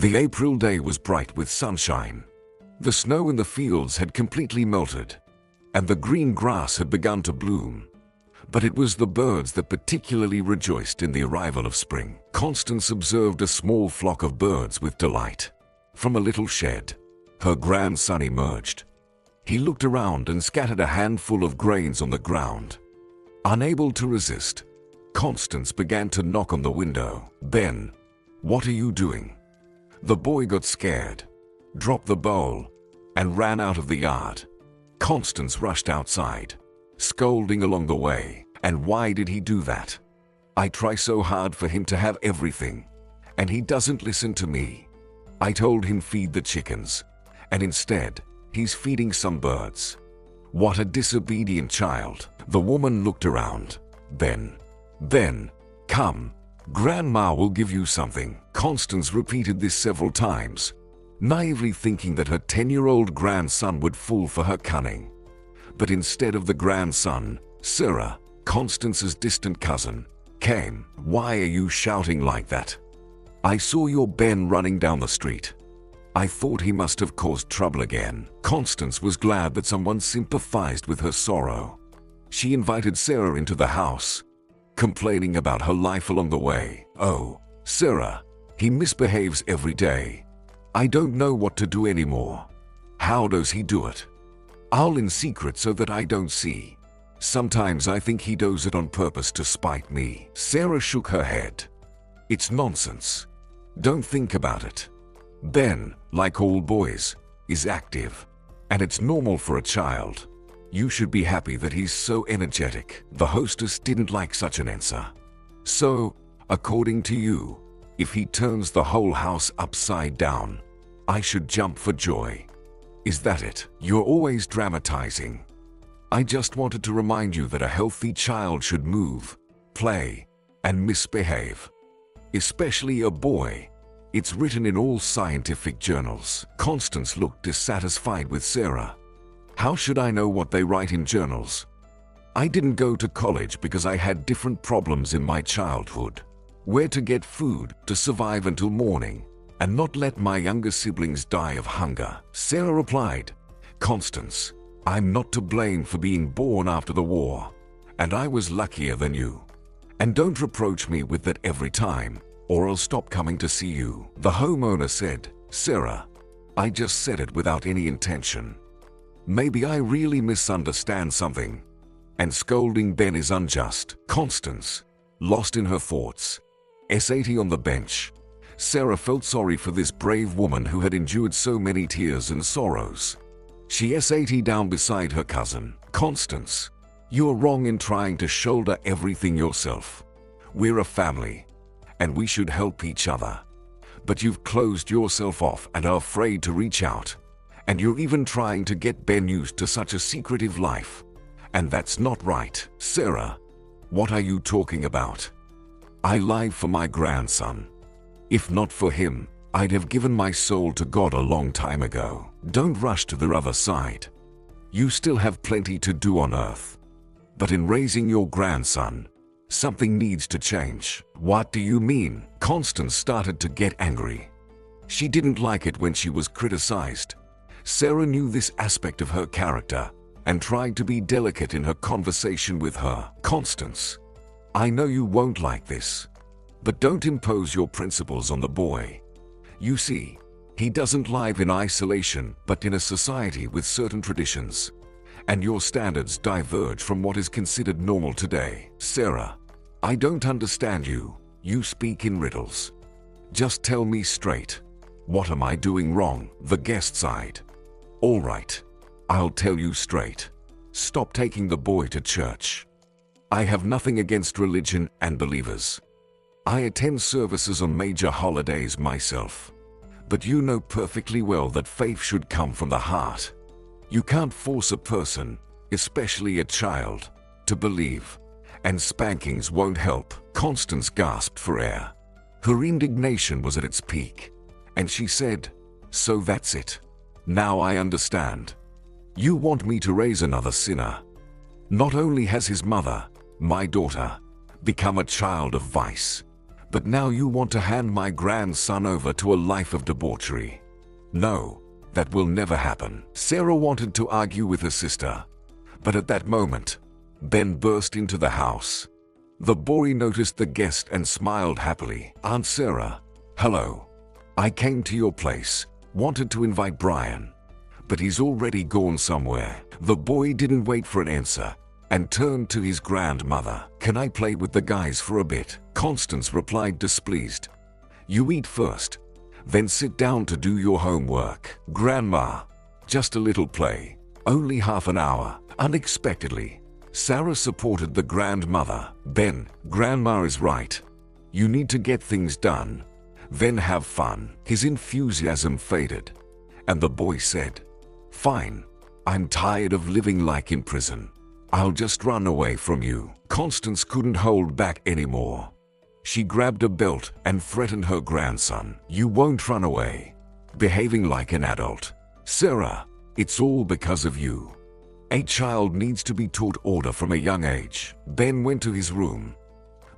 The April day was bright with sunshine. The snow in the fields had completely melted, and the green grass had begun to bloom. But it was the birds that particularly rejoiced in the arrival of spring. Constance observed a small flock of birds with delight. From a little shed, her grandson emerged. He looked around and scattered a handful of grains on the ground. Unable to resist, Constance began to knock on the window. "Ben, what are you doing?" The boy got scared, dropped the bowl, and ran out of the yard. Constance rushed outside, scolding along the way. "And why did he do that? I try so hard for him to have everything, and he doesn't listen to me. I told him feed the chickens, and instead, he's feeding some birds. What a disobedient child." The woman looked around. Ben, come. Grandma will give you something." Constance repeated this several times, naively thinking that her 10-year-old grandson would fall for her cunning. But instead of the grandson, Sarah, Constance's distant cousin, came. "Why are you shouting like that? I saw your Ben running down the street. I thought he must have caused trouble again." Constance was glad that someone sympathized with her sorrow. She invited Sarah into the house, complaining about her life along the way. "Oh, Sarah, he misbehaves every day. I don't know what to do anymore. How does he do it? I'll in secret so that I don't see. Sometimes I think he does it on purpose to spite me." Sarah shook her head. "It's nonsense. Don't think about it. Ben, like all boys, is active, and it's normal for a child. You should be happy that he's so energetic." The hostess didn't like such an answer. "So, according to you, if he turns the whole house upside down, I should jump for joy. Is that it? You're always dramatizing. I just wanted to remind you that a healthy child should move, play, and misbehave. Especially a boy. It's written in all scientific journals." Constance looked dissatisfied with Sarah. "How should I know what they write in journals? I didn't go to college because I had different problems in my childhood. Where to get food, to survive until morning, and not let my younger siblings die of hunger." Sarah replied, "Constance, I'm not to blame for being born after the war, and I was luckier than you. And don't reproach me with that every time, or I'll stop coming to see you." The homeowner said, "Sarah, I just said it without any intention. Maybe I really misunderstand something, and scolding Ben is unjust." Constance, lost in her thoughts, sat on the bench. Sarah felt sorry for this brave woman who had endured so many tears and sorrows. She sat down beside her cousin. "Constance, you're wrong in trying to shoulder everything yourself. We're a family, and we should help each other. But you've closed yourself off and are afraid to reach out. And you're even trying to get Ben used to such a secretive life. And that's not right." "Sarah, what are you talking about? I live for my grandson. If not for him, I'd have given my soul to God a long time ago. Don't rush to the other side. You still have plenty to do on earth. But in raising your grandson, something needs to change." "What do you mean?" Constance started to get angry. She didn't like it when she was criticized. Sarah knew this aspect of her character and tried to be delicate in her conversation with her. "Constance, I know you won't like this, but don't impose your principles on the boy. You see, he doesn't live in isolation but in a society with certain traditions, and your standards diverge from what is considered normal today." "Sarah, I don't understand you. You speak in riddles. Just tell me straight. What am I doing wrong?" The guest sighed. "All right, I'll tell you straight. Stop taking the boy to church. I have nothing against religion and believers. I attend services on major holidays myself. But you know perfectly well that faith should come from the heart. You can't force a person, especially a child, to believe, and spankings won't help." Constance gasped for air. Her indignation was at its peak, and she said, "So that's it. Now I understand. You want me to raise another sinner. Not only has his mother, my daughter, become a child of vice, But now you want to hand my grandson over to a life of debauchery. No, that will never happen. Sarah wanted to argue with her sister, but at that moment, Ben burst into the house. The boy noticed the guest and smiled happily. "Aunt Sarah, hello. I came to your place, wanted to invite Brian, but he's already gone somewhere." The boy didn't wait for an answer and turned to his grandmother. "Can I play with the guys for a bit?" Constance replied displeased. "You eat first, then sit down to do your homework." "Grandma, just a little play, only half an hour." Unexpectedly, Sarah supported the grandmother. "Ben, Grandma is right. You need to get things done, then have fun." His enthusiasm faded, and the boy said, "Fine, I'm tired of living like in prison. I'll just run away from you." Constance couldn't hold back anymore. She grabbed a belt and threatened her grandson. "You won't run away. Behaving like an adult. Sarah, it's all because of you. A child needs to be taught order from a young age." Ben went to his room,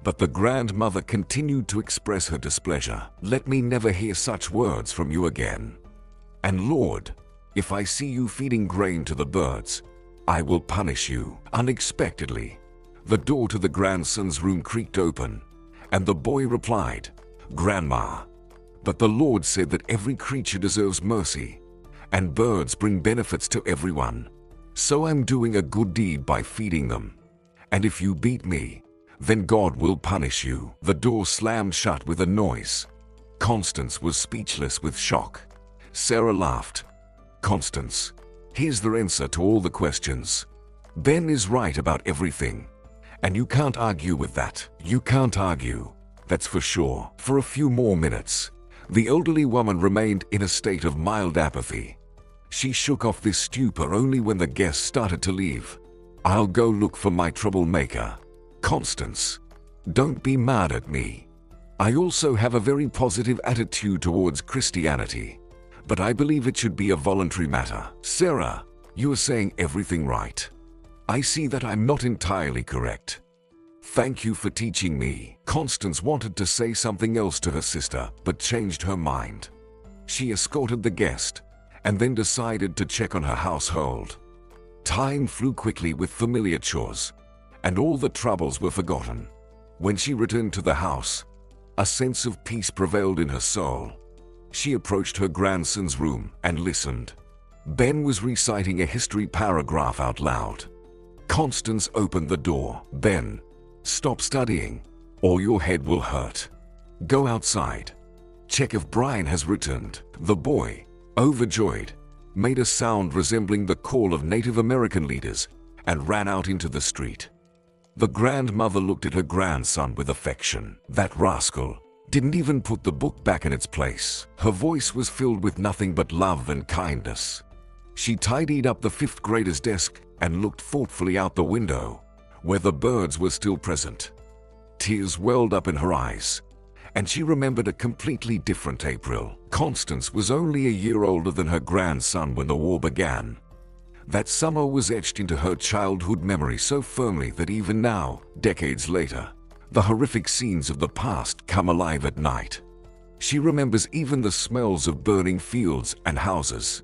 but the grandmother continued to express her displeasure. "Let me never hear such words from you again. And Lord, if I see you feeding grain to the birds, I will punish you." Unexpectedly, the door to the grandson's room creaked open, and the boy replied, "Grandma, but the Lord said that every creature deserves mercy, and birds bring benefits to everyone. So I'm doing a good deed by feeding them. And if you beat me, then God will punish you." The door slammed shut with a noise. Constance was speechless with shock. Sarah laughed. "Constance, here's the answer to all the questions. Ben is right about everything, and you can't argue with that. You can't argue, that's for sure." For a few more minutes, the elderly woman remained in a state of mild apathy. She shook off this stupor only when the guests started to leave. "I'll go look for my troublemaker. Constance, don't be mad at me. I also have a very positive attitude towards Christianity, but I believe it should be a voluntary matter." "Sarah, you are saying everything right. I see that I'm not entirely correct. Thank you for teaching me." Constance wanted to say something else to her sister, but changed her mind. She escorted the guest, and then decided to check on her household. Time flew quickly with familiar chores, and all the troubles were forgotten. When she returned to the house, a sense of peace prevailed in her soul. She approached her grandson's room and listened. Ben was reciting a history paragraph out loud. Constance opened the door. "Ben, stop studying, or your head will hurt. Go outside. Check if Brian has returned." The boy, overjoyed, made a sound resembling the call of Native American leaders and ran out into the street. The grandmother looked at her grandson with affection. "That rascal didn't even put the book back in its place." Her voice was filled with nothing but love and kindness. She tidied up the fifth grader's desk and looked thoughtfully out the window, where the birds were still present. Tears welled up in her eyes, and she remembered a completely different April. Constance was only a year older than her grandson when the war began. That summer was etched into her childhood memory so firmly that even now, decades later, the horrific scenes of the past come alive at night. She remembers even the smells of burning fields and houses.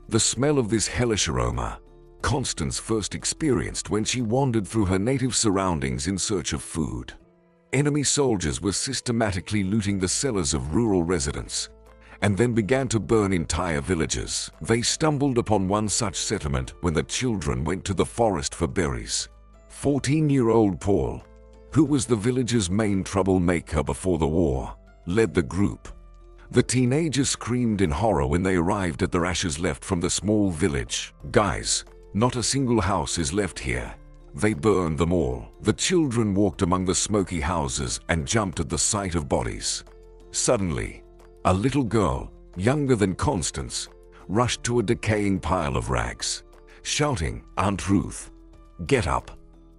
The smell of this hellish aroma, Constance first experienced when she wandered through her native surroundings in search of food. Enemy soldiers were systematically looting the cellars of rural residents, and then began to burn entire villages. They stumbled upon one such settlement when the children went to the forest for berries. 14-year-old Paul, who was the village's main troublemaker before the war, led the group. The teenagers screamed in horror when they arrived at the ashes left from the small village. "Guys, not a single house is left here. They burned them all." The children walked among the smoky houses and jumped at the sight of bodies. Suddenly, a little girl, younger than Constance, rushed to a decaying pile of rags, shouting, "Aunt Ruth, get up.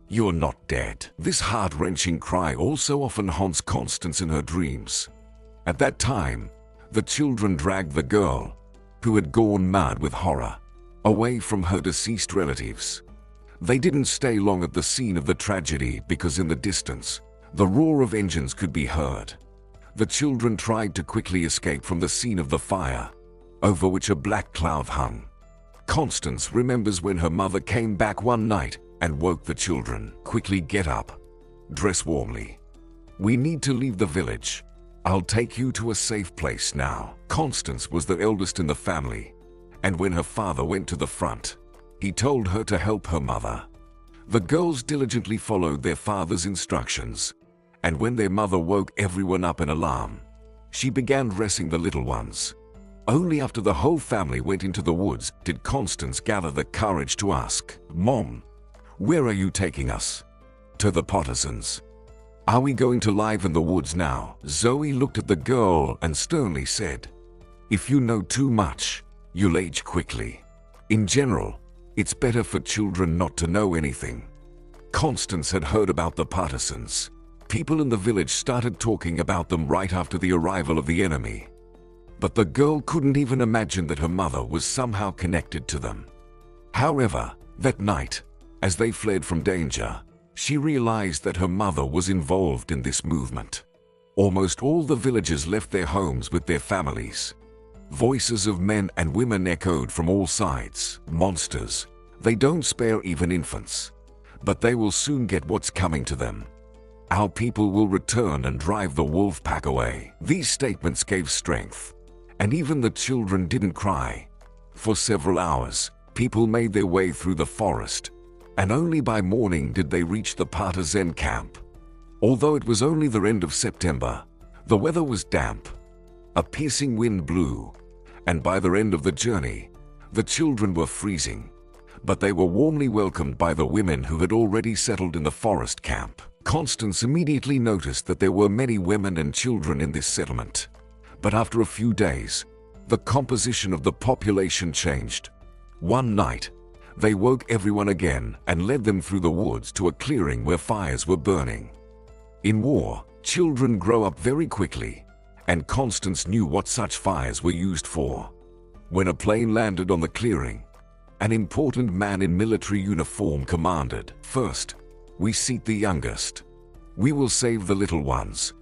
You're not dead." This heart-wrenching cry also often haunts Constance in her dreams. At that time, the children dragged the girl, who had gone mad with horror, away from her deceased relatives. They didn't stay long at the scene of the tragedy because in the distance, the roar of engines could be heard. The children tried to quickly escape from the scene of the fire, over which a black cloud hung. Constance remembers when her mother came back one night and woke the children. Quickly get up. Dress warmly. We need to leave the village. I'll take you to a safe place now. Constance was the eldest in the family, and when her father went to the front, he told her to help her mother. The girls diligently followed their father's instructions, and when their mother woke everyone up in alarm, she began dressing the little ones. Only after the whole family went into the woods did Constance gather the courage to ask, "Mom, where are you taking us?" "To the partisans." "Are we going to live in the woods now?" Zoe looked at the girl and sternly said, "If you know too much, you'll age quickly. In general, it's better for children not to know anything." Constance had heard about the partisans. People in the village started talking about them right after the arrival of the enemy. But the girl couldn't even imagine that her mother was somehow connected to them. However, that night, as they fled from danger, she realized that her mother was involved in this movement. Almost all the villagers left their homes with their families. Voices of men and women echoed from all sides. Monsters. They don't spare even infants. But they will soon get what's coming to them. Our people will return and drive the wolf pack away. These statements gave strength, and even the children didn't cry. For several hours, people made their way through the forest, and only by morning did they reach the partisan camp. Although it was only the end of September, the weather was damp. A piercing wind blew, and by the end of the journey, the children were freezing. But they were warmly welcomed by the women who had already settled in the forest camp. Constance immediately noticed that there were many women and children in this settlement. But after a few days, the composition of the population changed. One night, they woke everyone again and led them through the woods to a clearing where fires were burning. In war, children grow up very quickly, and Constance knew what such fires were used for. When a plane landed on the clearing, an important man in military uniform commanded, "First, we seat the youngest. We will save the little ones,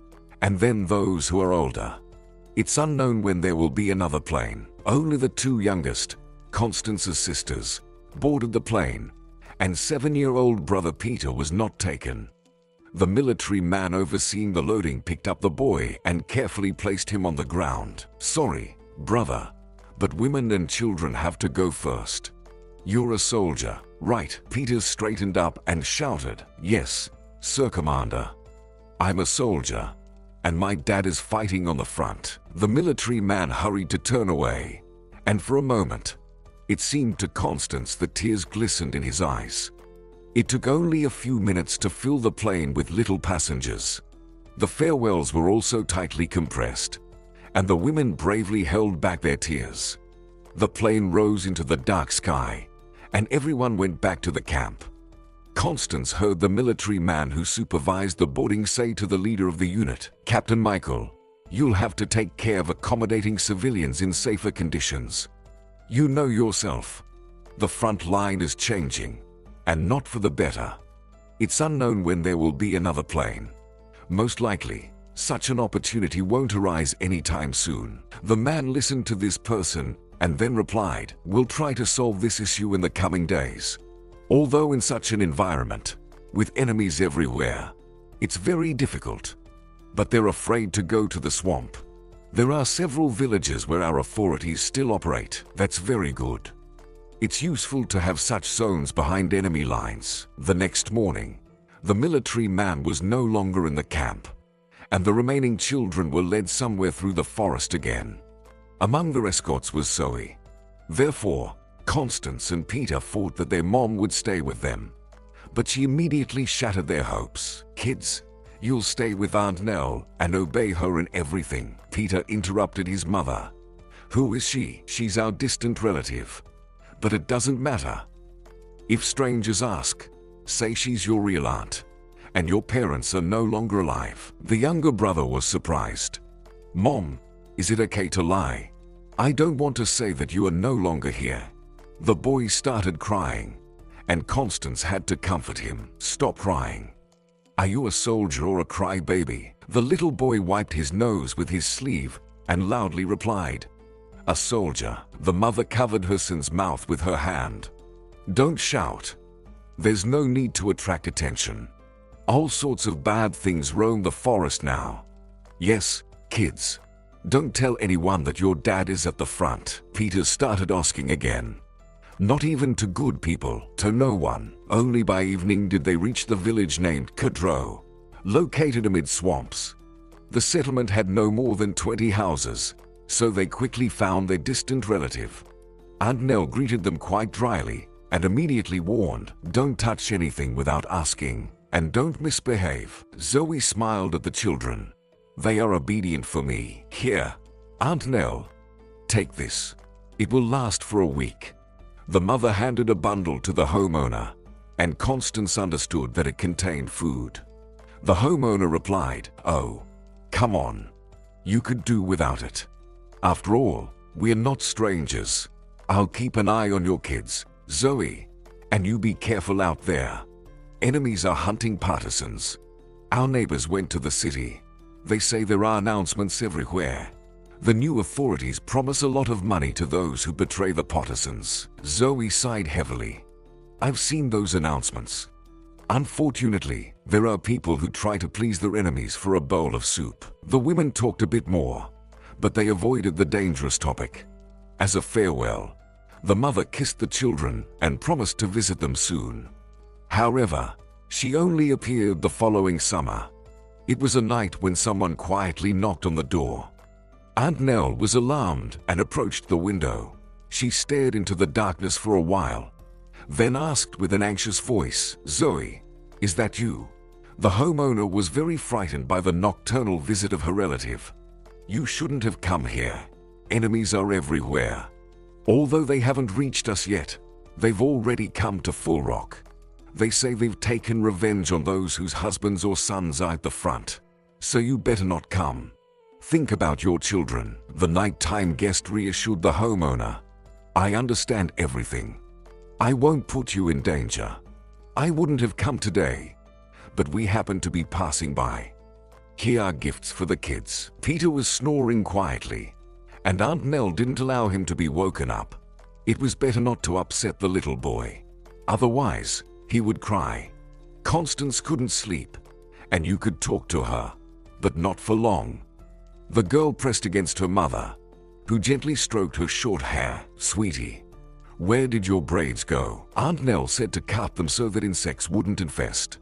and then those who are older. It's unknown when there will be another plane." Only the two youngest, Constance's sisters, boarded the plane, and 7-year-old brother Peter was not taken. The military man overseeing the loading picked up the boy and carefully placed him on the ground. "Sorry, brother, but women and children have to go first." "You're a soldier, right?" Peter straightened up and shouted, "Yes, Sir Commander. I'm a soldier, and my dad is fighting on the front." The military man hurried to turn away, and for a moment, it seemed to Constance that tears glistened in his eyes. It took only a few minutes to fill the plane with little passengers. The farewells were also tightly compressed, and the women bravely held back their tears. The plane rose into the dark sky, and everyone went back to the camp. Constance heard the military man who supervised the boarding say to the leader of the unit, "Captain Michael, you'll have to take care of accommodating civilians in safer conditions. You know yourself. The front line is changing, and not for the better. It's unknown when there will be another plane. Most likely, such an opportunity won't arise anytime soon." The man listened to this person and then replied, "We'll try to solve this issue in the coming days. Although in such an environment, with enemies everywhere, it's very difficult. But they're afraid to go to the swamp. There are several villages where our authorities still operate. That's very good. It's useful to have such zones behind enemy lines." The next morning, the military man was no longer in the camp, and the remaining children were led somewhere through the forest again. Among their escorts was Zoe. Therefore, Constance and Peter thought that their mom would stay with them. But she immediately shattered their hopes. "Kids, you'll stay with Aunt Nell and obey her in everything." Peter interrupted his mother. "Who is she?" "She's our distant relative. But it doesn't matter. If strangers ask, say she's your real aunt, and your parents are no longer alive." The younger brother was surprised. "Mom, is it okay to lie? I don't want to say that you are no longer here." The boy started crying, and Constance had to comfort him. "Stop crying. Are you a soldier or a crybaby?" The little boy wiped his nose with his sleeve and loudly replied, "A soldier." The mother covered her son's mouth with her hand. "Don't shout. There's no need to attract attention. All sorts of bad things roam the forest now. Yes, kids, don't tell anyone that your dad is at the front." Peter started asking again. Not even to good people, to no one. Only by evening did they reach the village named Cadro, located amid swamps. The settlement had no more than 20 houses, so they quickly found their distant relative. Aunt Nell greeted them quite dryly and immediately warned, "Don't touch anything without asking, and don't misbehave." Zoe smiled at the children. "They are obedient for me. Here, Aunt Nell, take this. It will last for a week." The mother handed a bundle to the homeowner, and Constance understood that it contained food. The homeowner replied, "Oh, come on. You could do without it. After all, we're not strangers. I'll keep an eye on your kids, Zoe, and you be careful out there. Enemies are hunting partisans. Our neighbors went to the city. They say there are announcements everywhere. The new authorities promise a lot of money to those who betray the partisans." Zoe sighed heavily. "I've seen those announcements. Unfortunately, there are people who try to please their enemies for a bowl of soup." The women talked a bit more, but they avoided the dangerous topic. As a farewell, the mother kissed the children and promised to visit them soon. However, she only appeared the following summer. It was a night when someone quietly knocked on the door. Aunt Nell was alarmed and approached the window. She stared into the darkness for a while, then asked with an anxious voice, "Zoe, is that you?" The homeowner was very frightened by the nocturnal visit of her relative. "You shouldn't have come here. Enemies are everywhere. Although they haven't reached us yet, they've already come to Full Rock. They say they've taken revenge on those whose husbands or sons are at the front. So you better not come. Think about your children." The nighttime guest reassured the homeowner, "I understand everything. I won't put you in danger. I wouldn't have come today, but we happened to be passing by. Here are gifts for the kids." Peter was snoring quietly, and Aunt Nell didn't allow him to be woken up. It was better not to upset the little boy. Otherwise, he would cry. Constance couldn't sleep, and you could talk to her, but not for long. The girl pressed against her mother, who gently stroked her short hair. "Sweetie, where did your braids go?" Aunt Nell said to cut them so that insects wouldn't infest.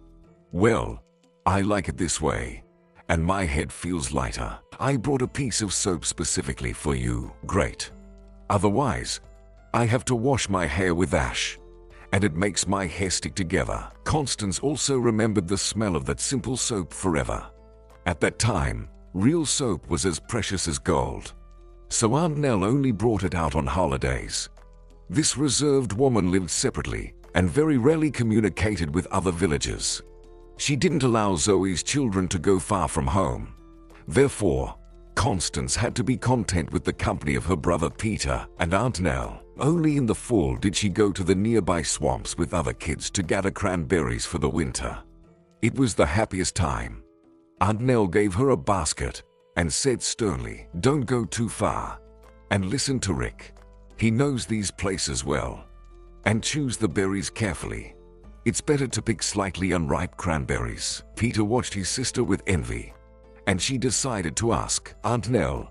"Well, I like it this way, and my head feels lighter. I brought a piece of soap specifically for you." "Great. Otherwise, I have to wash my hair with ash, and it makes my hair stick together." Constance also remembered the smell of that simple soap forever. At that time, real soap was as precious as gold, so Aunt Nell only brought it out on holidays. This reserved woman lived separately and very rarely communicated with other villagers. She didn't allow Zoe's children to go far from home. Therefore, Constance had to be content with the company of her brother Peter and Aunt Nell. Only in the fall did she go to the nearby swamps with other kids to gather cranberries for the winter. It was the happiest time. Aunt Nell gave her a basket and said sternly, "Don't go too far, and listen to Rick. He knows these places well. And choose the berries carefully. It's better to pick slightly unripe cranberries." Peter watched his sister with envy, and she decided to ask, "Aunt Nell,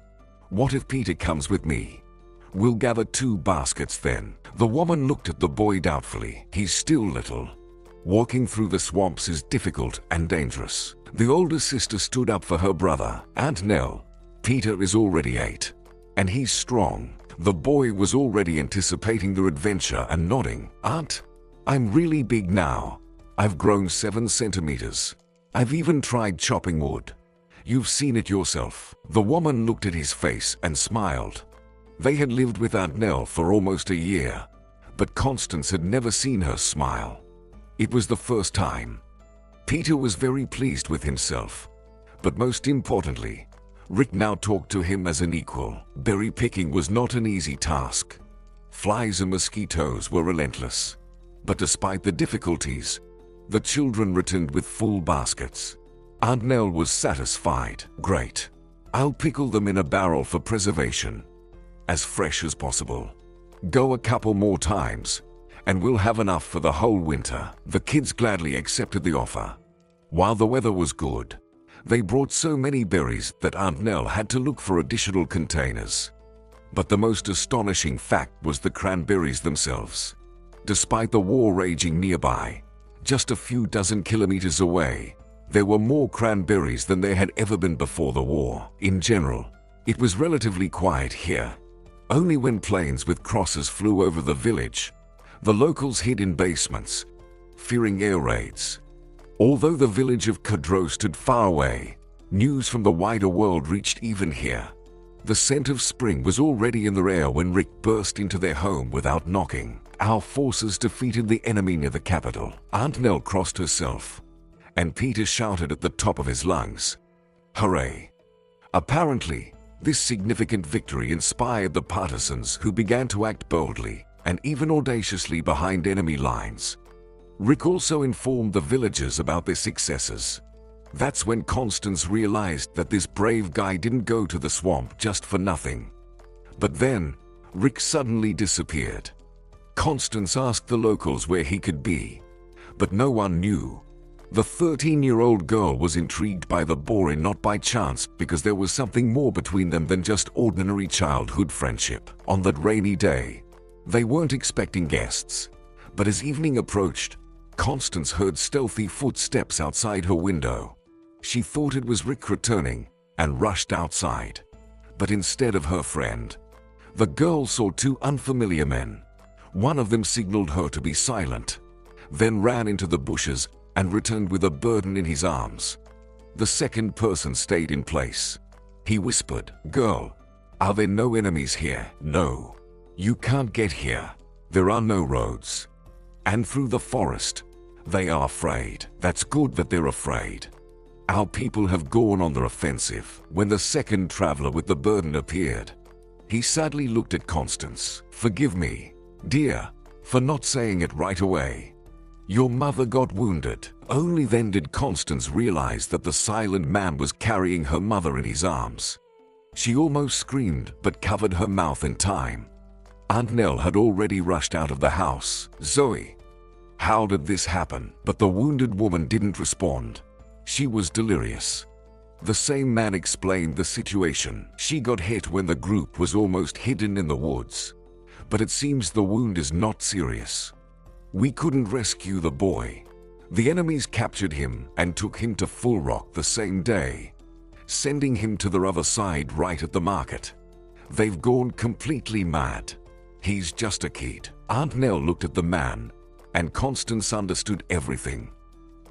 what if Peter comes with me? We'll gather 2 baskets then." The woman looked at the boy doubtfully. "He's still little. Walking through the swamps is difficult and dangerous." The older sister stood up for her brother. "Aunt Nell, Peter is already 8, and he's strong." The boy was already anticipating their adventure and nodding. "Aunt, I'm really big now. I've grown 7 centimeters. I've even tried chopping wood. You've seen it yourself." The woman looked at his face and smiled. They had lived with Aunt Nell for almost a year, but Constance had never seen her smile. It was the first time. Peter was very pleased with himself, but most importantly, Rick now talked to him as an equal. Berry picking was not an easy task. Flies and mosquitoes were relentless. But despite the difficulties, the children returned with full baskets. Aunt Nell was satisfied. Great. I'll pickle them in a barrel for preservation. As fresh as possible. Go a couple more times, and we'll have enough for the whole winter. The kids gladly accepted the offer. While the weather was good, they brought so many berries that Aunt Nell had to look for additional containers. But the most astonishing fact was the cranberries themselves. Despite the war raging nearby, just a few dozen kilometers away, there were more cranberries than there had ever been before the war. In general, it was relatively quiet here. Only when planes with crosses flew over the village, the locals hid in basements, fearing air raids. Although the village of Cadro stood far away, news from the wider world reached even here. The scent of spring was already in the air when Rick burst into their home without knocking. Our forces defeated the enemy near the capital. Aunt Nell crossed herself, and Peter shouted at the top of his lungs, "Hooray!" Apparently, this significant victory inspired the partisans, who began to act boldly and even audaciously behind enemy lines. Rick also informed the villagers about their successes. That's when Constance realized that this brave guy didn't go to the swamp just for nothing. But then, Rick suddenly disappeared. Constance asked the locals where he could be, but no one knew. The 13-year-old girl was intrigued by the boy not by chance, because there was something more between them than just ordinary childhood friendship. On that rainy day, they weren't expecting guests, but as evening approached, Constance heard stealthy footsteps outside her window. She thought it was Rick returning and rushed outside. But instead of her friend, the girl saw two unfamiliar men. One of them signaled her to be silent, then ran into the bushes and returned with a burden in his arms. The second person stayed in place. He whispered, "Girl, are there no enemies here?" "No. You can't get here. There are no roads. And through the forest, they are afraid." "That's good that they're afraid. Our people have gone on the offensive." When the second traveler with the burden appeared, he sadly looked at Constance. "Forgive me, dear, for not saying it right away. Your mother got wounded." Only then did Constance realize that the silent man was carrying her mother in his arms. She almost screamed, but covered her mouth in time. Aunt Nell had already rushed out of the house. "Zoe, how did this happen?" But the wounded woman didn't respond. She was delirious. The same man explained the situation. "She got hit when the group was almost hidden in the woods. But it seems the wound is not serious. We couldn't rescue the boy. The enemies captured him and took him to Full Rock the same day, sending him to the other side right at the market. They've gone completely mad. He's just a kid." Aunt Nell looked at the man, and Constance understood everything.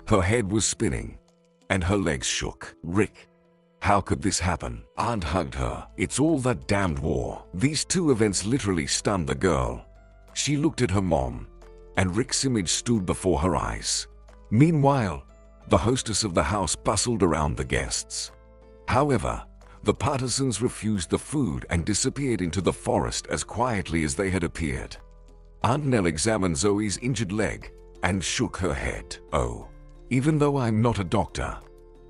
Her head was spinning, and her legs shook. "Rick, how could this happen?" Aunt hugged her. "It's all that damned war." These two events literally stunned the girl. She looked at her mom, and Rick's image stood before her eyes. Meanwhile, the hostess of the house bustled around the guests. However, the partisans refused the food and disappeared into the forest as quietly as they had appeared. Aunt Nell examined Zoe's injured leg and shook her head. "Oh, even though I'm not a doctor,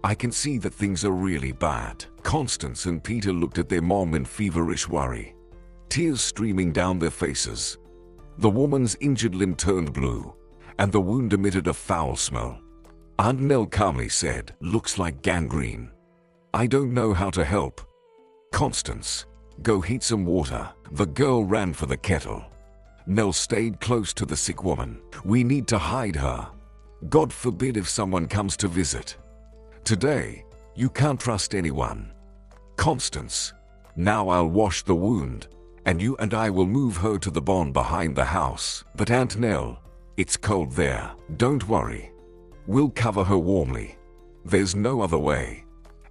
I can see that things are really bad." Constance and Peter looked at their mom in feverish worry, tears streaming down their faces. The woman's injured limb turned blue, and the wound emitted a foul smell. Aunt Nell calmly said, "Looks like gangrene. I don't know how to help. Constance, go heat some water." The girl ran for the kettle. Nell stayed close to the sick woman. "We need to hide her. God forbid if someone comes to visit. Today, you can't trust anyone. Constance, now I'll wash the wound, and you and I will move her to the barn behind the house." "But Aunt Nell, it's cold there." "Don't worry. We'll cover her warmly. There's no other way.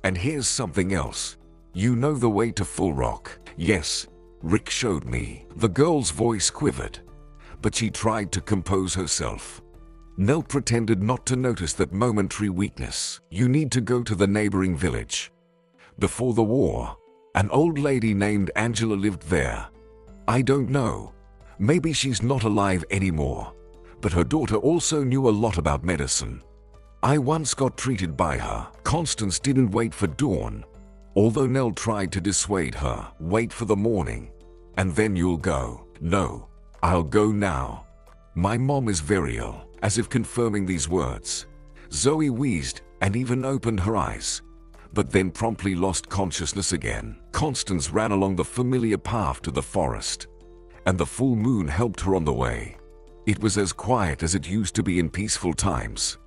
And here's something else. You know the way to Full Rock?" "Yes, Rick showed me." The girl's voice quivered, but she tried to compose herself. Nell pretended not to notice that momentary weakness. "You need to go to the neighboring village. Before the war, an old lady named Angela lived there. I don't know. Maybe she's not alive anymore. But her daughter also knew a lot about medicine. I once got treated by her. Constance didn't wait for dawn, although Nell tried to dissuade her. Wait for the morning, and then you'll go. No, I'll go now. My mom is very ill. As if confirming these words, Zoe wheezed and even opened her eyes, but then promptly lost consciousness again. Constance ran along the familiar path to the forest, and the full moon helped her on the way. It was as quiet as it used to be in peaceful times.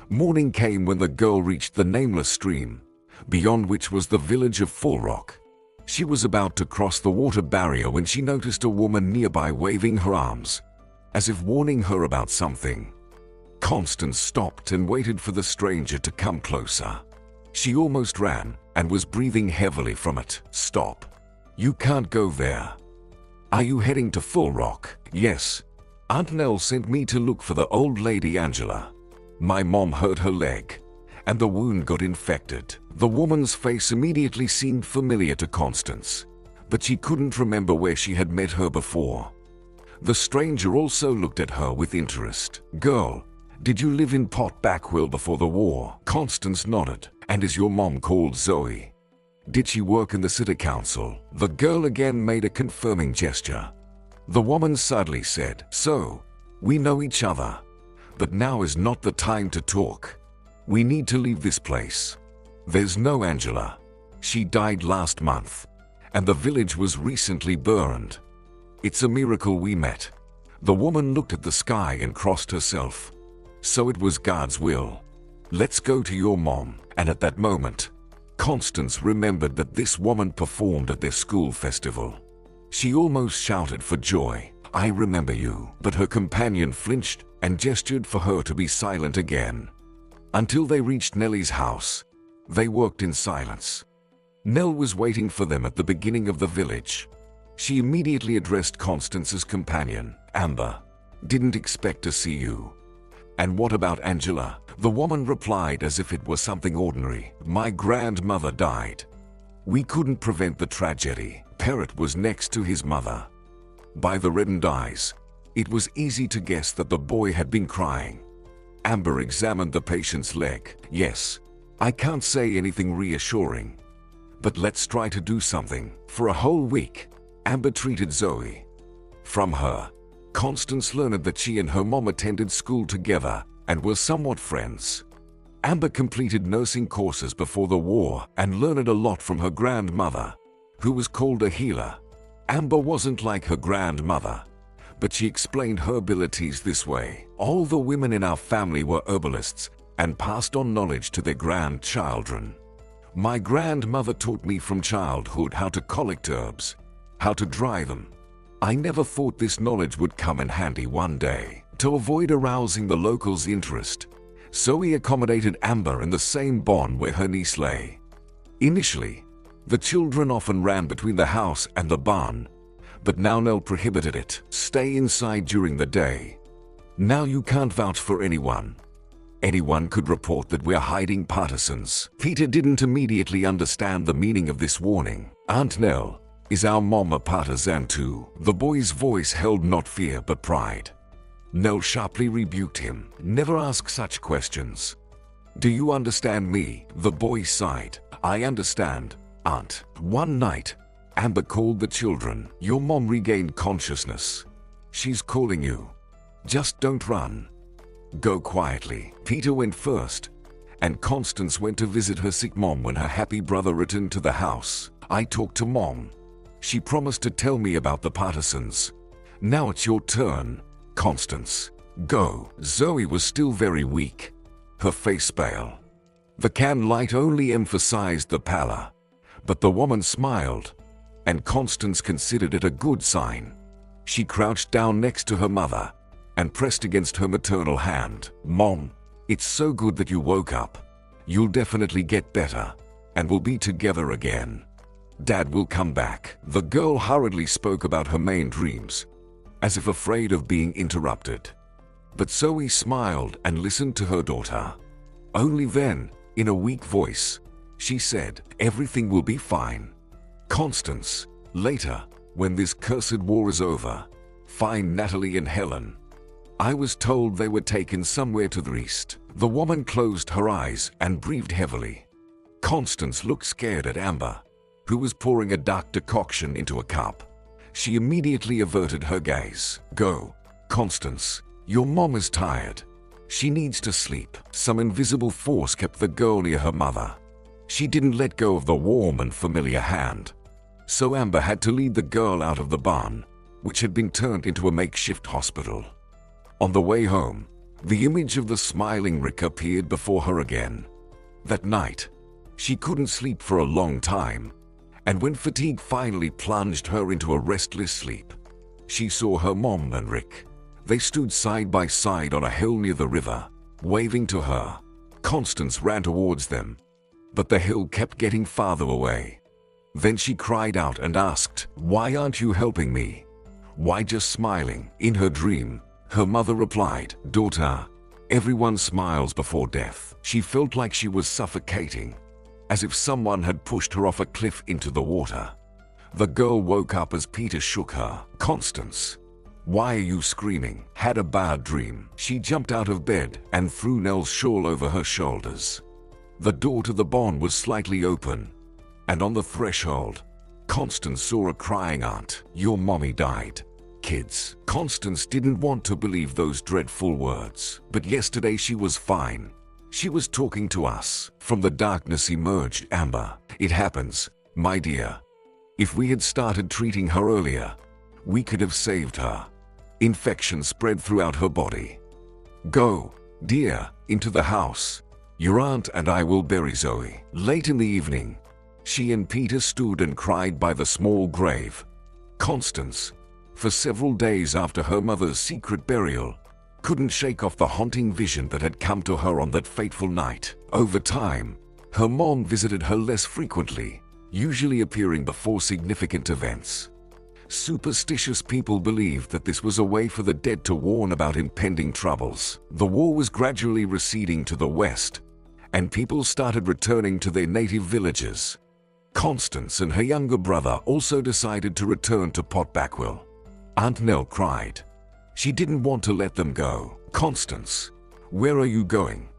Morning came when the girl reached the nameless stream, beyond which was the village of Full Rock. She was about to cross the water barrier when she noticed a woman nearby waving her arms, as if warning her about something. Constance stopped and waited for the stranger to come closer. She almost ran and was breathing heavily from it. Stop. You can't go there. Are you heading to Full Rock? Yes. Aunt Nell sent me to look for the old lady Angela. My mom hurt her leg, and the wound got infected. The woman's face immediately seemed familiar to Constance, but she couldn't remember where she had met her before. The stranger also looked at her with interest. Girl, did you live in Pot Backwell before the war? Constance nodded. And is your mom called Zoe? Did she work in the city council? The girl again made a confirming gesture. The woman sadly said, so, we know each other, but now is not the time to talk. We need to leave this place. There's no Angela. She died last month, and the village was recently burned. It's a miracle we met. The woman looked at the sky and crossed herself. So it was God's will. Let's go to your mom. And at that moment, Constance remembered that this woman performed at their school festival. She almost shouted for joy, I remember you. But her companion flinched and gestured for her to be silent again. Until they reached Nellie's house, they worked in silence. Nell was waiting for them at the beginning of the village. She immediately addressed Constance's companion, Amber. Didn't expect to see you. And what about Angela? The woman replied as if it was something ordinary. My grandmother died. We couldn't prevent the tragedy. Parrot was next to his mother. By the reddened eyes, it was easy to guess that the boy had been crying. Amber examined the patient's leg. Yes, I can't say anything reassuring, but let's try to do something. For a whole week, Amber treated Zoe. From her, Constance learned that she and her mom attended school together and were somewhat friends. Amber completed nursing courses before the war and learned a lot from her grandmother, who was called a healer. Amber wasn't like her grandmother, but she explained her abilities this way. All the women in our family were herbalists and passed on knowledge to their grandchildren. My grandmother taught me from childhood how to collect herbs, how to dry them. I never thought this knowledge would come in handy one day. To avoid arousing the locals' interest, Zoe accommodated Amber in the same barn where her niece lay. Initially, the children often ran between the house and the barn, but now Nell prohibited it. Stay inside during the day. Now you can't vouch for anyone. Anyone could report that we're hiding partisans. Peter didn't immediately understand the meaning of this warning. Aunt Nell, is our mom a partisan too? The boy's voice held not fear but pride. Nell sharply rebuked him. Never ask such questions. Do you understand me? The boy sighed. I understand, Aunt. One night, Amber called the children. Your mom regained consciousness. She's calling you. Just don't run. Go quietly. Peter went first, and Constance went to visit her sick mom when her happy brother returned to the house. I talked to Mom. She promised to tell me about the partisans. Now it's your turn, Constance. Go. Zoe was still very weak, her face pale. The can light only emphasized the pallor, but the woman smiled, and Constance considered it a good sign. She crouched down next to her mother and pressed against her maternal hand. Mom, it's so good that you woke up. You'll definitely get better, and we'll be together again. Dad will come back. The girl hurriedly spoke about her main dreams, as if afraid of being interrupted. But Zoe smiled and listened to her daughter. Only then, in a weak voice, she said, everything will be fine. Constance, later, when this cursed war is over, find Natalie and Helen. I was told they were taken somewhere to the east. The woman closed her eyes and breathed heavily. Constance looked scared at Amber, who was pouring a dark decoction into a cup. She immediately averted her gaze. "Go, Constance. Your mom is tired. She needs to sleep." Some invisible force kept the girl near her mother. She didn't let go of the warm and familiar hand. So Amber had to lead the girl out of the barn, which had been turned into a makeshift hospital. On the way home, the image of the smiling Rick appeared before her again. That night, she couldn't sleep for a long time, and when fatigue finally plunged her into a restless sleep, she saw her mom and Rick. They stood side by side on a hill near the river, waving to her. Constance ran towards them, but the hill kept getting farther away. Then she cried out and asked, "Why aren't you helping me? Why just smiling?" In her dream, her mother replied, "Daughter, everyone smiles before death." She felt like she was suffocating, as if someone had pushed her off a cliff into the water. The girl woke up as Peter shook her. "Constance, why are you screaming? Had a bad dream." She jumped out of bed and threw Nell's shawl over her shoulders. The door to the barn was slightly open, and on the threshold, Constance saw a crying aunt. "Your mommy died, kids." Constance didn't want to believe those dreadful words, but yesterday she was fine. She was talking to us. From the darkness emerged Amber. "It happens, my dear. If we had started treating her earlier, we could have saved her." Infection spread throughout her body. "Go, dear, into the house. Your aunt and I will bury Zoe." Late in the evening, she and Peter stood and cried by the small grave. Constance, for several days after her mother's secret burial, couldn't shake off the haunting vision that had come to her on that fateful night. Over time, her mom visited her less frequently, usually appearing before significant events. Superstitious people believed that this was a way for the dead to warn about impending troubles. The war was gradually receding to the west, and people started returning to their native villages. Constance and her younger brother also decided to return to Potbackwell. Aunt Nell cried. She didn't want to let them go. "Constance, where are you going?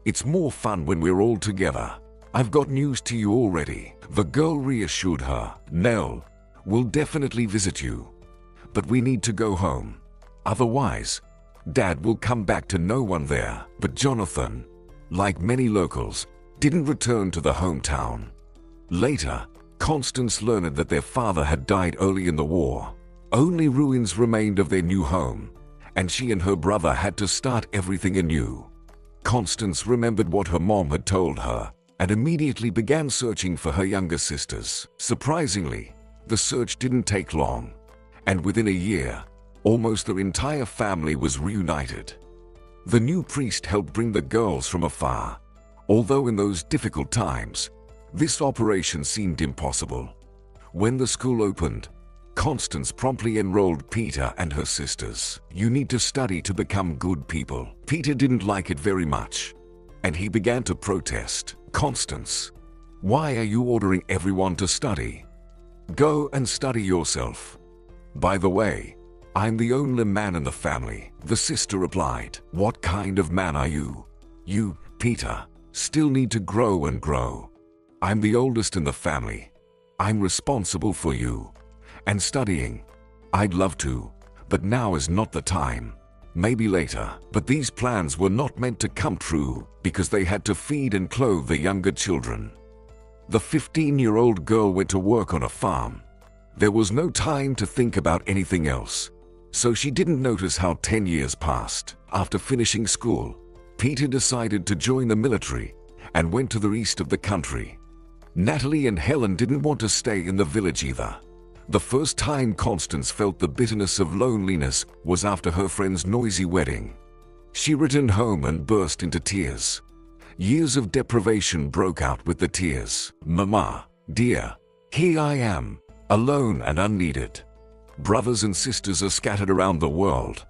It's more fun when we're all together. I've got news to you already." The girl reassured her. "Nell, we'll definitely visit you, but we need to go home. Otherwise, Dad will come back to no one there." But Jonathan, like many locals, didn't return to the hometown. Later, Constance learned that their father had died early in the war. Only ruins remained of their new home, and she and her brother had to start everything anew. Constance remembered what her mom had told her and immediately began searching for her younger sisters. Surprisingly, the search didn't take long, and within a year, almost their entire family was reunited. The new priest helped bring the girls from afar, although in those difficult times, this operation seemed impossible. When the school opened, Constance promptly enrolled Peter and her sisters. "You need to study to become good people." Peter didn't like it very much, and he began to protest. "Constance, why are you ordering everyone to study? Go and study yourself. By the way, I'm the only man in the family." The sister replied. "What kind of man are you? You, Peter, still need to grow and grow. I'm the oldest in the family. I'm responsible for you. And studying, I'd love to, but now is not the time. Maybe later." But these plans were not meant to come true because they had to feed and clothe the younger children. The 15-year-old girl went to work on a farm. There was no time to think about anything else, so she didn't notice how 10 years passed. After finishing school, Peter decided to join the military and went to the east of the country. Natalie and Helen didn't want to stay in the village either. The first time Constance felt the bitterness of loneliness was after her friend's noisy wedding. She returned home and burst into tears. Years of deprivation broke out with the tears. "Mama, dear, here I am, alone and unneeded. Brothers and sisters are scattered around the world,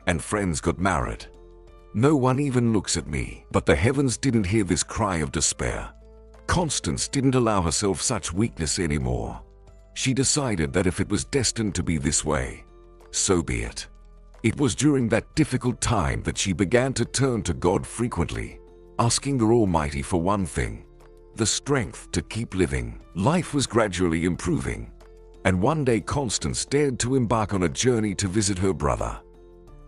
and friends got married. No one even looks at me." But the heavens didn't hear this cry of despair. Constance didn't allow herself such weakness anymore. She decided that if it was destined to be this way, so be it. It was during that difficult time that she began to turn to God frequently, asking the Almighty for one thing: the strength to keep living. Life was gradually improving, and one day Constance dared to embark on a journey to visit her brother.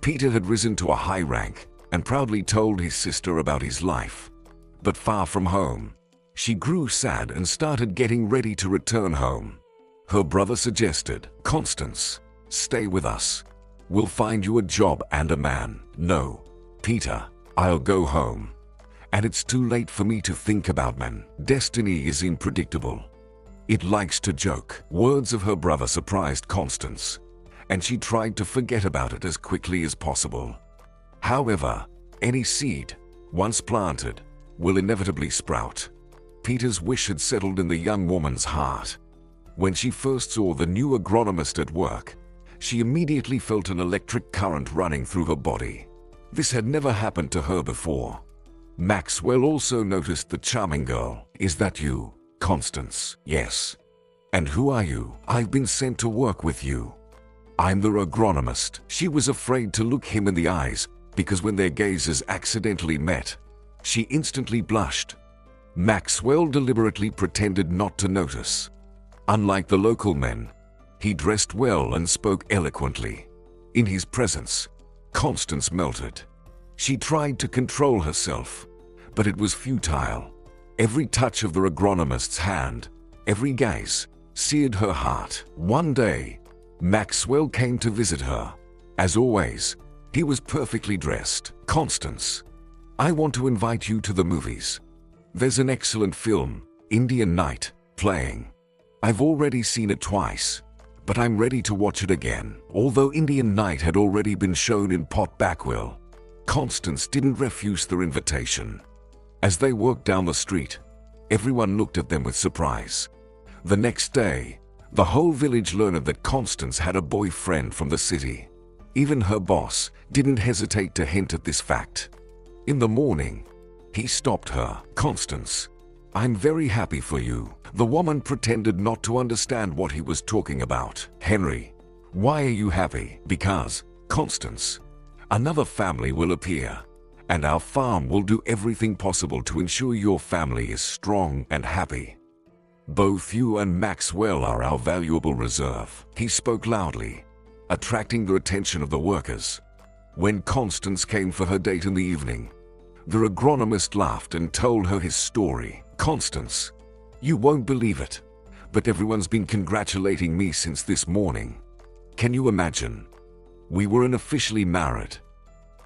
Peter had risen to a high rank and proudly told his sister about his life. But far from home, she grew sad and started getting ready to return home. Her brother suggested, "Constance, stay with us. We'll find you a job and a man." "No, Peter, I'll go home. And it's too late for me to think about man. Destiny is unpredictable. It likes to joke." Words of her brother surprised Constance, and she tried to forget about it as quickly as possible. However, any seed, once planted, will inevitably sprout. Peter's wish had settled in the young woman's heart. When she first saw the new agronomist at work, she immediately felt an electric current running through her body. This had never happened to her before. Maxwell also noticed the charming girl. "Is that you, Constance?" "Yes." "And who are you?" "I've been sent to work with you. I'm the agronomist." She was afraid to look him in the eyes, because when their gazes accidentally met, she instantly blushed. Maxwell deliberately pretended not to notice. Unlike the local men, he dressed well and spoke eloquently. In his presence, Constance melted. She tried to control herself, but it was futile. Every touch of the agronomist's hand, every gaze, seared her heart. One day, Maxwell came to visit her. As always, he was perfectly dressed. "Constance, I want to invite you to the movies. There's an excellent film, Indian Night, playing. I've already seen it twice, but I'm ready to watch it again." Although Indian Night had already been shown in Port Backwell, Constance didn't refuse their invitation. As they walked down the street, everyone looked at them with surprise. The next day, the whole village learned that Constance had a boyfriend from the city. Even her boss didn't hesitate to hint at this fact. In the morning, he stopped her. "Constance, I'm very happy for you." The woman pretended not to understand what he was talking about. "Henry, why are you happy?" "Because, Constance, another family will appear, and our farm will do everything possible to ensure your family is strong and happy. Both you and Maxwell are our valuable reserve." He spoke loudly, attracting the attention of the workers. When Constance came for her date in the evening, the agronomist laughed and told her his story. "Constance, you won't believe it, but everyone's been congratulating me since this morning. Can you imagine? We weren't officially married.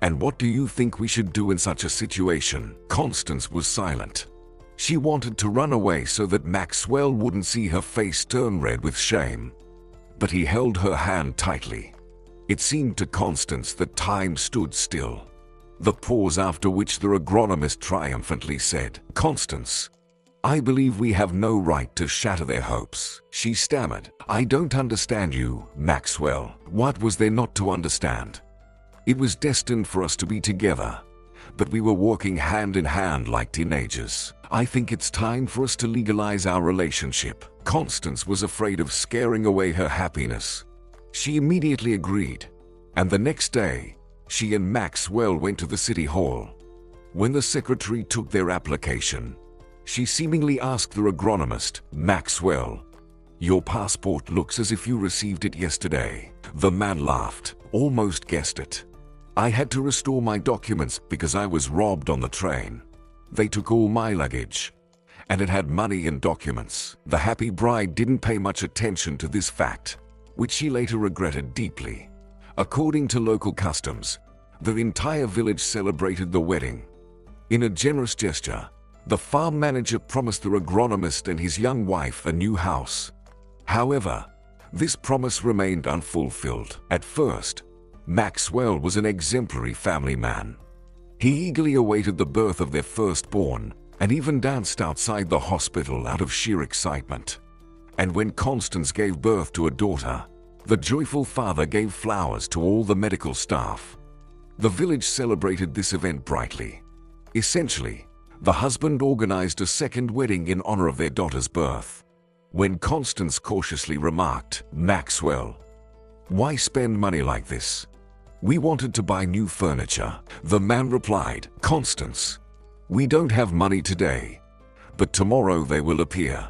And what do you think we should do in such a situation?" Constance was silent. She wanted to run away so that Maxwell wouldn't see her face turn red with shame. But he held her hand tightly. It seemed to Constance that time stood still. The pause after which the agronomist triumphantly said, "Constance, I believe we have no right to shatter their hopes." She stammered, "I don't understand you, Maxwell." What was there not to understand? It was destined for us to be together, but we were walking hand in hand like teenagers. "I think it's time for us to legalize our relationship." Constance was afraid of scaring away her happiness. She immediately agreed, and the next day, she and Maxwell went to the city hall. When the secretary took their application, she seemingly asked the agronomist, "Maxwell, your passport looks as if you received it yesterday." The man laughed, "Almost guessed it. I had to restore my documents because I was robbed on the train. They took all my luggage, and it had money and documents." The happy bride didn't pay much attention to this fact, which she later regretted deeply. According to local customs, the entire village celebrated the wedding. In a generous gesture, the farm manager promised the agronomist and his young wife a new house. However, this promise remained unfulfilled. At first, Maxwell was an exemplary family man. He eagerly awaited the birth of their firstborn and even danced outside the hospital out of sheer excitement. And when Constance gave birth to a daughter, the joyful father gave flowers to all the medical staff. The village celebrated this event brightly. Essentially, the husband organized a second wedding in honor of their daughter's birth. When Constance cautiously remarked, "Maxwell, why spend money like this? "We wanted to buy new furniture." The man replied, "Constance, we don't have money today, but tomorrow they will appear."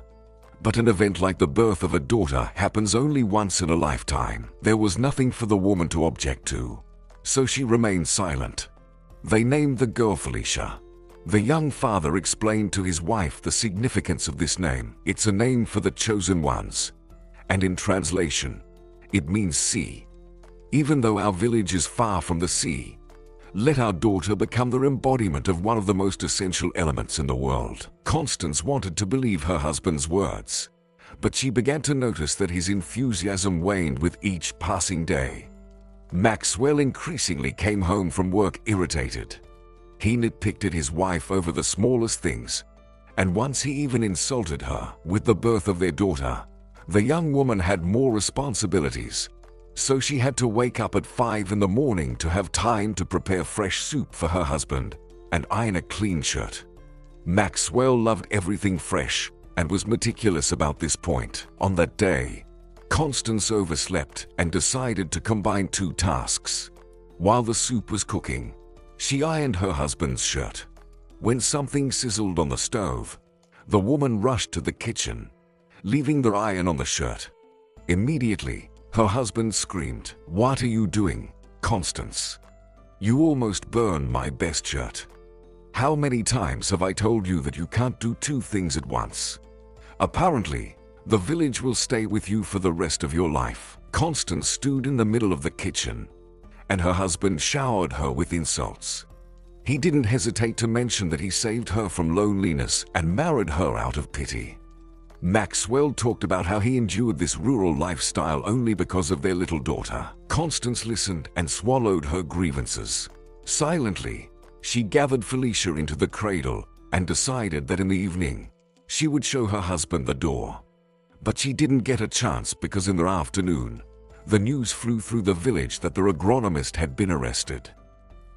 But an event like the birth of a daughter happens only once in a lifetime. There was nothing for the woman to object to, so she remained silent. They named the girl Felicia. The young father explained to his wife the significance of this name. "It's a name for the chosen ones, and in translation, it means sea. Even though our village is far from the sea, let our daughter become the embodiment of one of the most essential elements in the world." Constance wanted to believe her husband's words, but she began to notice that his enthusiasm waned with each passing day. Maxwell increasingly came home from work irritated. He nitpicked at his wife over the smallest things, and once he even insulted her. With the birth of their daughter, the young woman had more responsibilities, so she had to wake up at 5 in the morning to have time to prepare fresh soup for her husband and iron a clean shirt. Maxwell loved everything fresh and was meticulous about this point. On that day, Constance overslept and decided to combine 2 tasks. While the soup was cooking, she ironed her husband's shirt. When something sizzled on the stove, the woman rushed to the kitchen, leaving the iron on the shirt. Immediately, her husband screamed, "What are you doing, Constance? You almost burned my best shirt. How many times have I told you that you can't do 2 things at once? Apparently, the village will stay with you for the rest of your life." Constance stood in the middle of the kitchen, and her husband showered her with insults. He didn't hesitate to mention that he saved her from loneliness and married her out of pity. Maxwell talked about how he endured this rural lifestyle only because of their little daughter. Constance listened and swallowed her grievances. Silently, she gathered Felicia into the cradle and decided that in the evening, she would show her husband the door. But she didn't get a chance because in the afternoon, the news flew through the village that the agronomist had been arrested.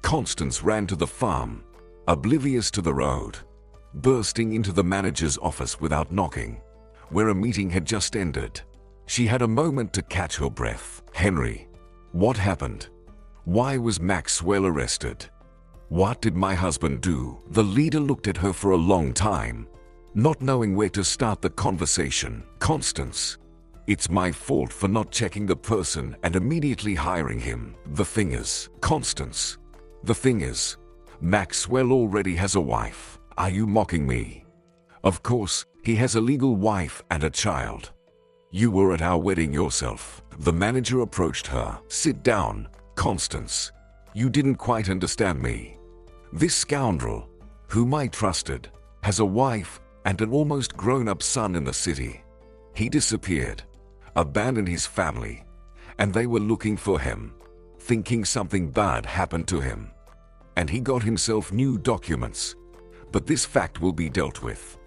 Constance ran to the farm, oblivious to the road, bursting into the manager's office without knocking, where a meeting had just ended. She had a moment to catch her breath. "Henry, what happened? Why was Maxwell arrested? What did my husband do?" The leader looked at her for a long time, not knowing where to start the conversation. "Constance, it's my fault for not checking the person and immediately hiring him. The thing is, Constance, the thing is, Maxwell already has a wife. Are you mocking me? Of course, he has a legal wife and a child. You were at our wedding yourself." The manager approached her. "Sit down, Constance. You didn't quite understand me. This scoundrel, whom I trusted, has a wife and an almost grown-up son in the city. He disappeared, abandoned his family, and they were looking for him, thinking something bad happened to him. And he got himself new documents. But this fact will be dealt with.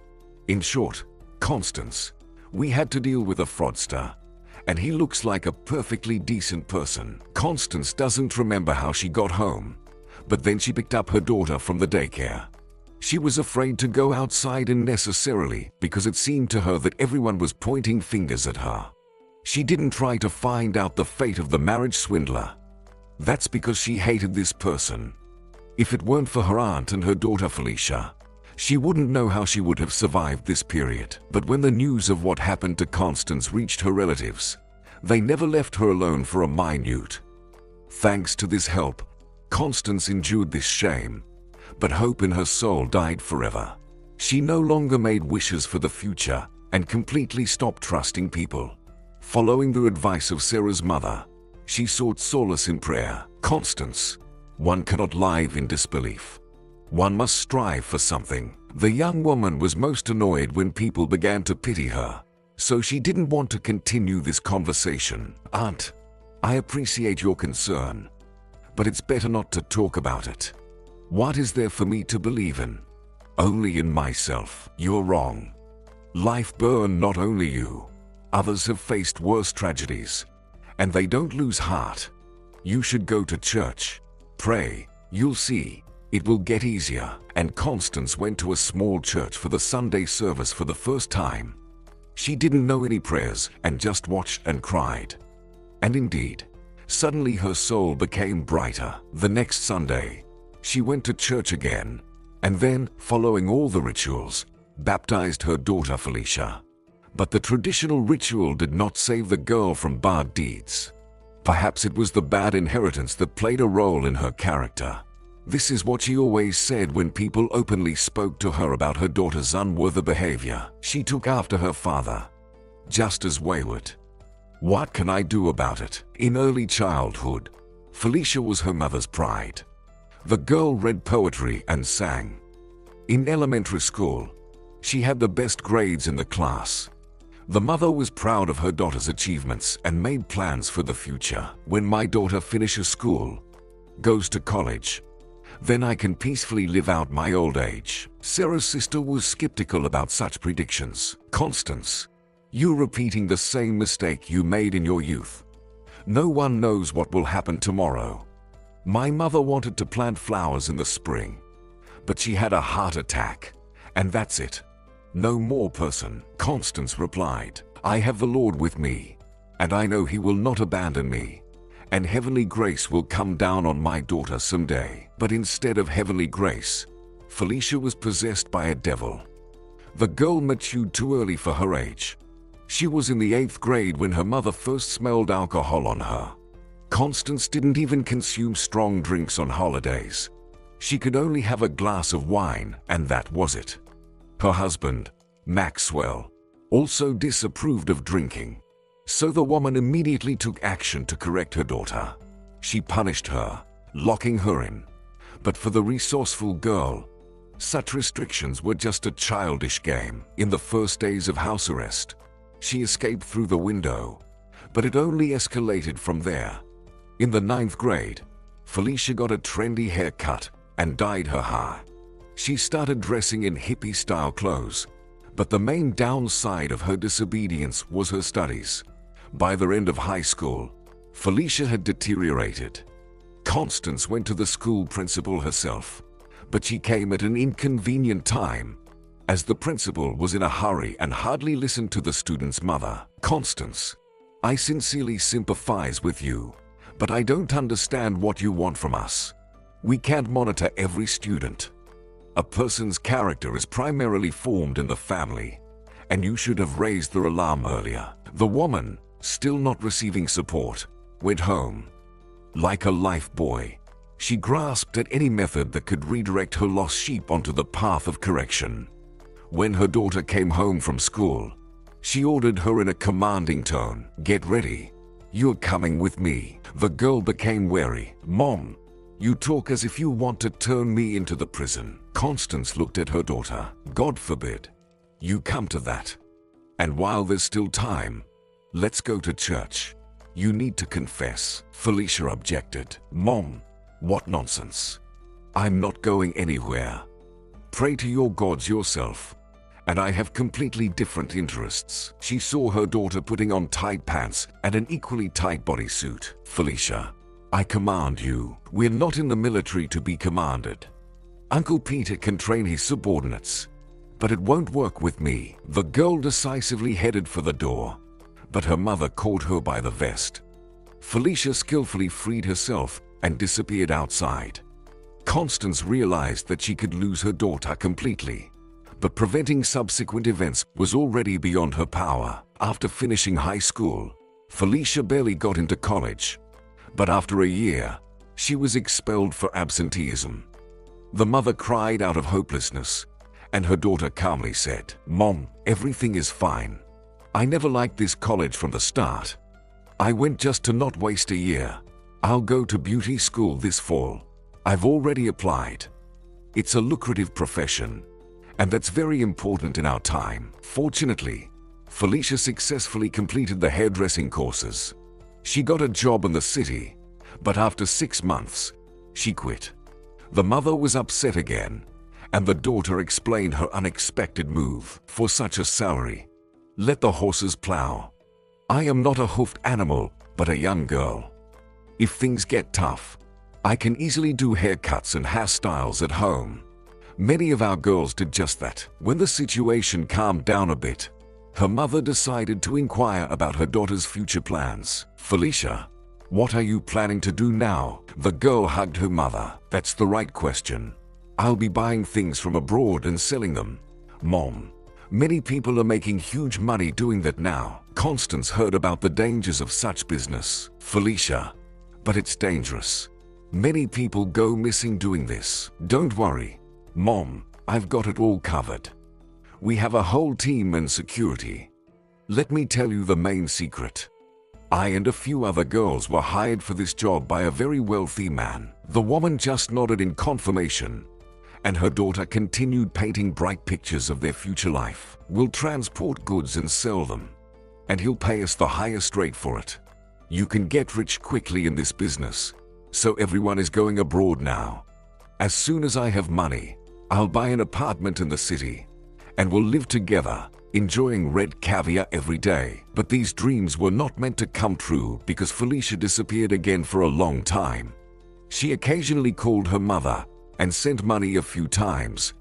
In short, Constance, we had to deal with a fraudster, and he looks like a perfectly decent person." Constance doesn't remember how she got home, but then she picked up her daughter from the daycare. She was afraid to go outside unnecessarily because it seemed to her that everyone was pointing fingers at her. She didn't try to find out the fate of the marriage swindler. That's because she hated this person. If it weren't for her aunt and her daughter Felicia, she wouldn't know how she would have survived this period. But when the news of what happened to Constance reached her relatives, they never left her alone for a minute. Thanks to this help, Constance endured this shame, but hope in her soul died forever. She no longer made wishes for the future and completely stopped trusting people. Following the advice of Sarah's mother, she sought solace in prayer. Constance, one cannot live in disbelief. One must strive for something. The young woman was most annoyed when people began to pity her, so she didn't want to continue this conversation. "Aunt, I appreciate your concern, but it's better not to talk about it. What is there for me to believe in? Only in myself." "You're wrong. Life burned not only you. Others have faced worse tragedies, and they don't lose heart. You should go to church. Pray. You'll see. It will get easier." And Constance went to a small church for the Sunday service for the first time. She didn't know any prayers and just watched and cried. And indeed, Suddenly her soul became brighter. The next Sunday, she went to church again, and then, following all the rituals, baptized her daughter Felicia. But the traditional ritual did not save the girl from bad deeds. Perhaps it was the bad inheritance that played a role in her character. This is what she always said when people openly spoke to her about her daughter's unworthy behavior. She took after her father, just as wayward. What can I do about it? In early childhood, Felicia was her mother's pride. The girl read poetry and sang. In elementary school, she had the best grades in the class. The mother was proud of her daughter's achievements and made plans for the future. When my daughter finishes school, goes to college, then I can peacefully live out my old age. Sarah's sister was skeptical about such predictions. Constance, you're repeating the same mistake you made in your youth. No one knows what will happen tomorrow. My mother wanted to plant flowers in the spring, but she had a heart attack, and that's it. No more person. Constance replied, I have the Lord with me, and I know He will not abandon me, and heavenly grace will come down on my daughter someday. But instead of heavenly grace, Felicia was possessed by a devil. The girl matured too early for her age. She was in the 8th grade when her mother first smelled alcohol on her. Constance didn't even consume strong drinks on holidays. She could only have a glass of wine, and that was it. Her husband, Maxwell, also disapproved of drinking. So the woman immediately took action to correct her daughter. She punished her, locking her in. But for the resourceful girl, such restrictions were just a childish game. In the first days of house arrest, she escaped through the window, but it only escalated from there. In the 9th grade, Felicia got a trendy haircut and dyed her hair. She started dressing in hippie-style clothes, but the main downside of her disobedience was her studies. By the end of high school, Felicia had deteriorated. Constance went to the school principal herself, but she came at an inconvenient time, as the principal was in a hurry and hardly listened to the student's mother. Constance, I sincerely sympathize with you, but I don't understand what you want from us. We can't monitor every student. A person's character is primarily formed in the family, and you should have raised the alarm earlier. The woman, still not receiving support, went home. Like a life buoy, she grasped at any method that could redirect her lost sheep onto the path of correction. When her daughter came home from school, she ordered her in a commanding tone, "Get ready. You're coming with me." The girl became wary. "Mom, you talk as if you want to turn me into the prison." Constance looked at her daughter. "God forbid you come to that. And while there's still time, let's go to church. You need to confess." Felicia objected. "Mom, what nonsense. I'm not going anywhere. Pray to your gods yourself. And I have completely different interests." She saw her daughter putting on tight pants and an equally tight bodysuit. "Felicia, I command you. We're not in the military to be commanded. Uncle Peter can train his subordinates, but it won't work with me." The girl decisively headed for the door, but her mother caught her by the vest. Felicia skillfully freed herself and disappeared outside. Constance realized that she could lose her daughter completely, but preventing subsequent events was already beyond her power. After finishing high school, Felicia barely got into college, but after a year, she was expelled for absenteeism. The mother cried out of hopelessness, and her daughter calmly said, "Mom, everything is fine. I never liked this college from the start. I went just to not waste a year. I'll go to beauty school this fall. I've already applied. It's a lucrative profession, and that's very important in our time." Fortunately, Felicia successfully completed the hairdressing courses. She got a job in the city, but after 6 months, she quit. The mother was upset again, and the daughter explained her unexpected move. "For such a salary, let the horses plow. I am not a hoofed animal, but a young girl. If things get tough, I can easily do haircuts and hairstyles at home." Many of our girls did just that. When the situation calmed down a bit, her mother decided to inquire about her daughter's future plans. "Felicia, What are you planning to do now? The girl hugged her mother. That's the right question. I'll be buying things from abroad and selling them. Mom, many people are making huge money doing that now. Constance heard about the dangers of such business. Felicia, but it's dangerous. Many people go missing doing this. Don't worry, Mom, I've got it all covered. We have a whole team and security. Let me tell you the main secret. I and a few other girls were hired for this job by a very wealthy man. The woman just nodded in confirmation, and her daughter continued painting bright pictures of their future life. We'll transport goods and sell them, and he'll pay us the highest rate for it. You can get rich quickly in this business, so everyone is going abroad now. As soon as I have money, I'll buy an apartment in the city, and we'll live together, enjoying red caviar every day. But these dreams were not meant to come true because Felicia disappeared again for a long time. She occasionally called her mother and sent money a few times,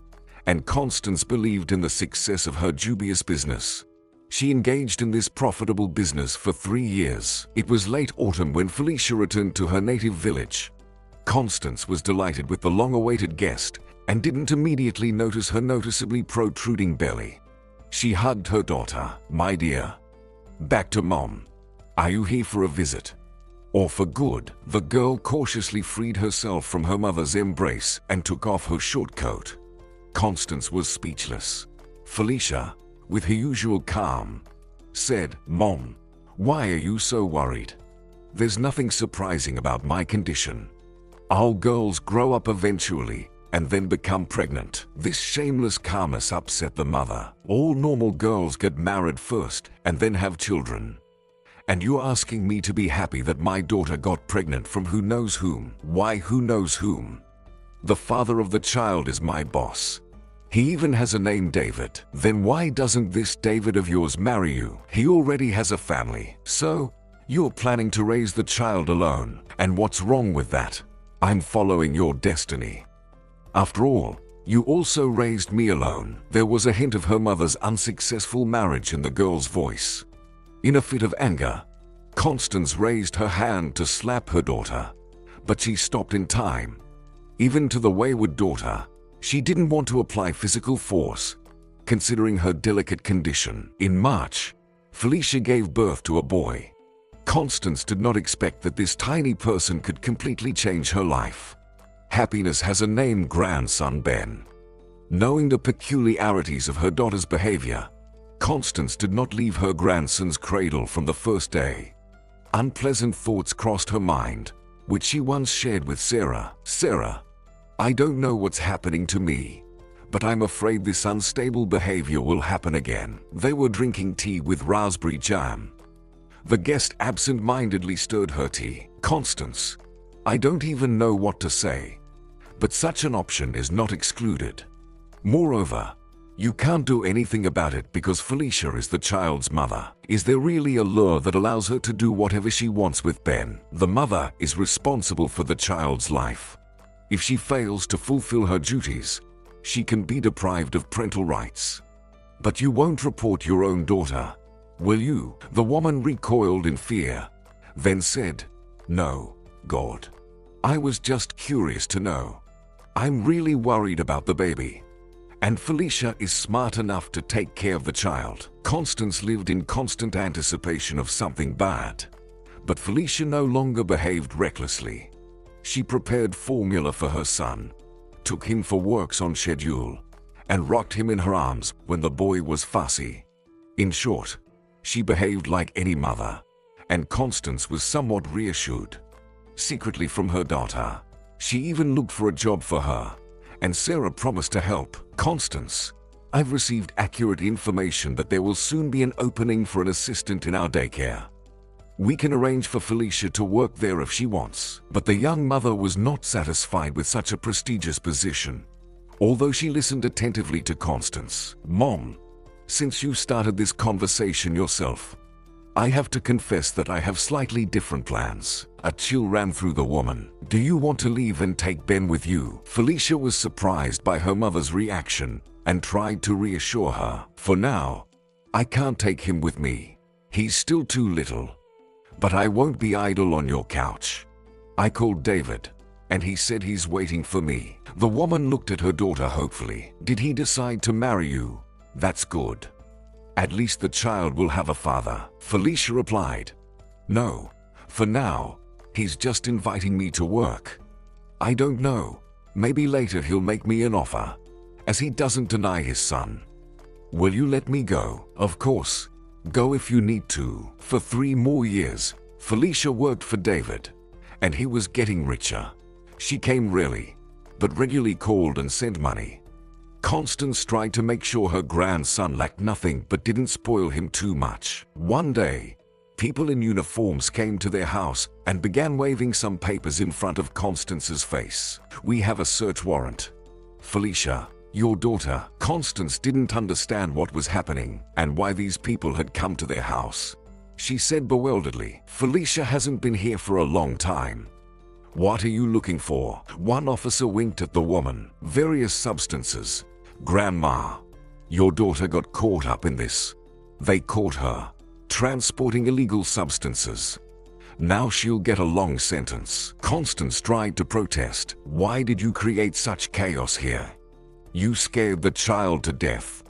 and Constance believed in the success of her dubious business. She engaged in this profitable business for 3 years. It was late autumn when Felicia returned to her native village. Constance was delighted with the long-awaited guest and didn't immediately notice her noticeably protruding belly. She hugged her daughter. My dear, back to Mom. Are you here for a visit, or for good? The girl cautiously freed herself from her mother's embrace and took off her short coat. Constance was speechless. Felicia, with her usual calm, said, Mom, why are you so worried? There's nothing surprising about my condition. All girls grow up eventually and then become pregnant. This shameless calmness upset the mother. All normal girls get married first and then have children. And you're asking me to be happy that my daughter got pregnant from who knows whom? Why, who knows whom? The father of the child is my boss. He even has a name, David. Then why doesn't this David of yours marry you? He already has a family. So, you're planning to raise the child alone. And what's wrong with that? I'm following your destiny. After all, you also raised me alone. There was a hint of her mother's unsuccessful marriage in the girl's voice. In a fit of anger, Constance raised her hand to slap her daughter, but she stopped in time. Even to the wayward daughter, she didn't want to apply physical force, considering her delicate condition. In March, Felicia gave birth to a boy. Constance did not expect that this tiny person could completely change her life. Happiness has a name, grandson Ben. Knowing the peculiarities of her daughter's behavior, Constance did not leave her grandson's cradle from the first day. Unpleasant thoughts crossed her mind, which she once shared with Sarah. Sarah, I don't know what's happening to me, but I'm afraid this unstable behavior will happen again. They were drinking tea with raspberry jam. The guest absent-mindedly stirred her tea. Constance, I don't even know what to say, but such an option is not excluded. Moreover, you can't do anything about it because Felicia is the child's mother. Is there really a law that allows her to do whatever she wants with Ben? The mother is responsible for the child's life. If she fails to fulfill her duties, she can be deprived of parental rights. But you won't report your own daughter, will you? The woman recoiled in fear, then said, No, God. I was just curious to know. I'm really worried about the baby. And Felicia is smart enough to take care of the child. Constance lived in constant anticipation of something bad. But Felicia no longer behaved recklessly. She prepared formula for her son, took him for works on schedule, and rocked him in her arms when the boy was fussy. In short, she behaved like any mother, and Constance was somewhat reassured. Secretly from her daughter, she even looked for a job for her, and Sarah promised to help. Constance, I've received accurate information that there will soon be an opening for an assistant in our daycare. We can arrange for Felicia to work there if she wants. But the young mother was not satisfied with such a prestigious position, although she listened attentively to Constance. Mom, since you started this conversation yourself, I have to confess that I have slightly different plans. A chill ran through the woman. Do you want to leave and take Ben with you? Felicia was surprised by her mother's reaction and tried to reassure her. For now, I can't take him with me. He's still too little. But I won't be idle on your couch. I called David, and he said he's waiting for me." The woman looked at her daughter hopefully. "Did he decide to marry you? That's good. At least the child will have a father." Felicia replied, "No, for now, he's just inviting me to work. I don't know, maybe later he'll make me an offer, as he doesn't deny his son." "Will you let me go?" "Of course. Go if you need to." For 3 more years, Felicia worked for David, and he was getting richer. She came rarely, but regularly called and sent money. Constance tried to make sure her grandson lacked nothing but didn't spoil him too much. One day, people in uniforms came to their house and began waving some papers in front of Constance's face. "We have a search warrant. Felicia, your daughter." Constance didn't understand what was happening and why these people had come to their house. She said bewilderedly, "Felicia hasn't been here for a long time." "What are you looking for?" One officer winked at the woman. "Various substances. Grandma, your daughter got caught up in this. They caught her transporting illegal substances. Now she'll get a long sentence." Constance tried to protest. "Why did you create such chaos here? You scared the child to death.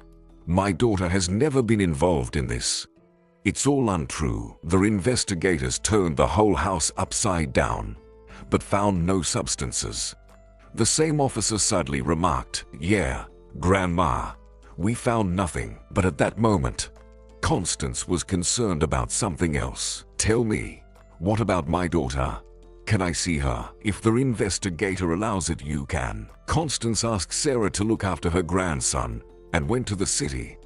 My daughter has never been involved in this. It's all untrue." The investigators turned the whole house upside down, but found no substances. The same officer sadly remarked, "Yeah, Grandma, we found nothing." But at that moment, Constance was concerned about something else. "Tell me, what about my daughter? Can I see her?" "If the investigator allows it, you can." Constance asked Sarah to look after her grandson and went to the city.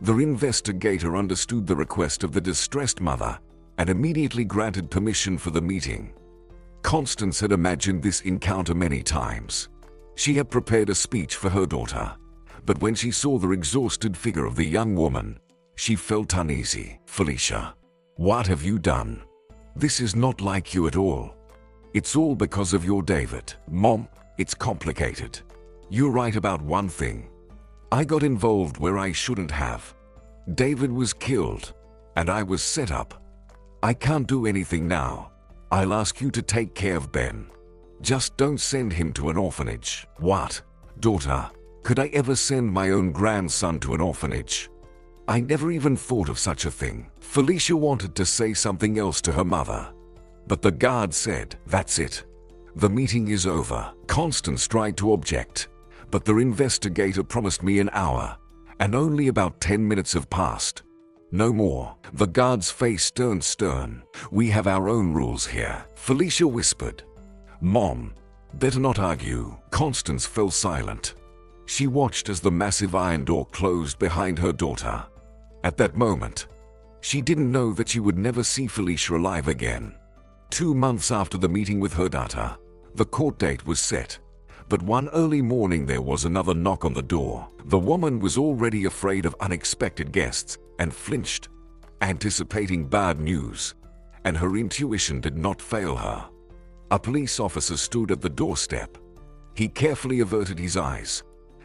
The investigator understood the request of the distressed mother and immediately granted permission for the meeting. Constance had imagined this encounter many times. She had prepared a speech for her daughter, but when she saw the exhausted figure of the young woman, she felt uneasy. "Felicia, what have you done? This is not like you at all. It's all because of your David." "Mom, it's complicated. You're right about one thing. I got involved where I shouldn't have. David was killed, and I was set up. I can't do anything now. I'll ask you to take care of Ben. Just don't send him to an orphanage." "What? Daughter, could I ever send my own grandson to an orphanage? I never even thought of such a thing." Felicia wanted to say something else to her mother, but the guard said, "That's it. The meeting is over." Constance tried to object, but the investigator promised me an hour, and only about 10 minutes have passed. No more. The guard's face turned stern. "We have our own rules here," Felicia whispered. "Mom, better not argue." Constance fell silent. She watched as the massive iron door closed behind her daughter. At that moment, she didn't know that she would never see Felicia alive again. 2 months after the meeting with her daughter, the court date was set. But one early morning there was another knock on the door. The woman was already afraid of unexpected guests and flinched, anticipating bad news, and her intuition did not fail her. A police officer stood at the doorstep. He carefully averted his eyes,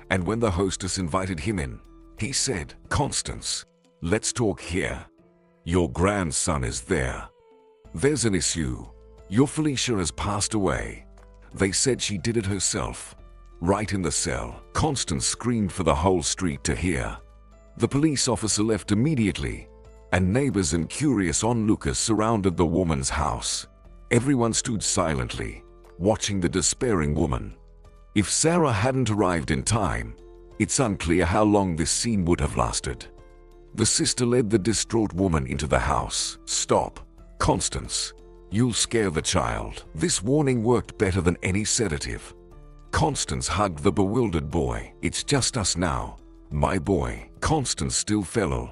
and when the hostess invited him in, he said, "Constance, let's talk here. Your grandson is there. There's an issue. Your Felicia has passed away. They said she did it herself, right in the cell." Constance screamed for the whole street to hear. The police officer left immediately, and neighbors and curious onlookers surrounded the woman's house. Everyone stood silently, watching the despairing woman. If Sarah hadn't arrived in time, it's unclear how long this scene would have lasted. The sister led the distraught woman into the house. "Stop, Constance. You'll scare the child." This warning worked better than any sedative. Constance hugged the bewildered boy. "It's just us now, my boy." Constance still fell ill.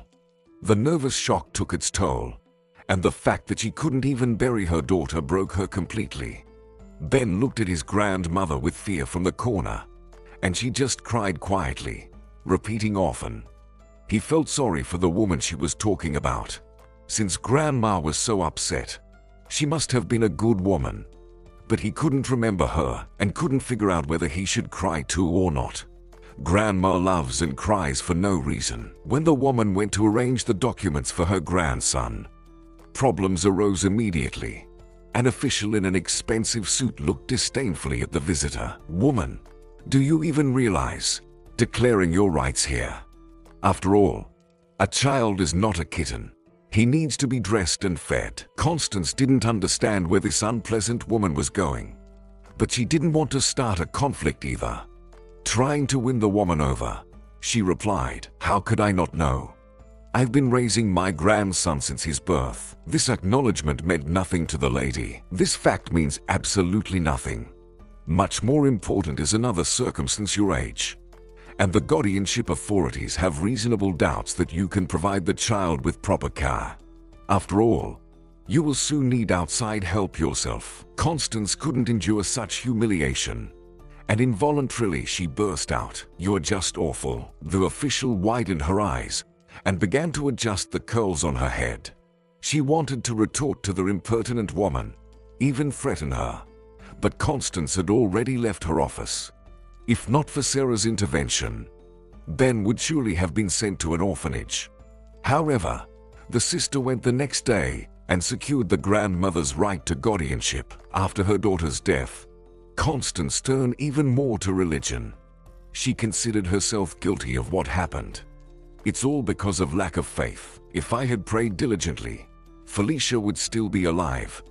The nervous shock took its toll, and the fact that she couldn't even bury her daughter broke her completely. Ben looked at his grandmother with fear from the corner, and she just cried quietly, repeating often. He felt sorry for the woman she was talking about. Since Grandma was so upset, she must have been a good woman. But he couldn't remember her and couldn't figure out whether he should cry too or not. Grandma loves and cries for no reason. When the woman went to arrange the documents for her grandson, Problems arose immediately. An official in an expensive suit looked disdainfully at the visitor. "Woman, do you even realize declaring your rights here? After all, a child is not a kitten. He needs to be dressed and fed." Constance didn't understand where this unpleasant woman was going, but she didn't want to start a conflict either. Trying to win the woman over, she replied, "How could I not know? I've been raising my grandson since his birth." This acknowledgement meant nothing to the lady. "This fact means absolutely nothing. Much more important is another circumstance: your age. And the guardianship authorities have reasonable doubts that you can provide the child with proper care. After all, you will soon need outside help yourself." Constance couldn't endure such humiliation, and involuntarily she burst out, "You're just awful." The official widened her eyes and began to adjust the curls on her head. She wanted to retort to the impertinent woman, even threaten her, but Constance had already left her office. If not for Sarah's intervention, Ben would surely have been sent to an orphanage. However, the sister went the next day and secured the grandmother's right to guardianship. After her daughter's death, Constance turned even more to religion. She considered herself guilty of what happened. "It's all because of lack of faith. If I had prayed diligently, Felicia would still be alive,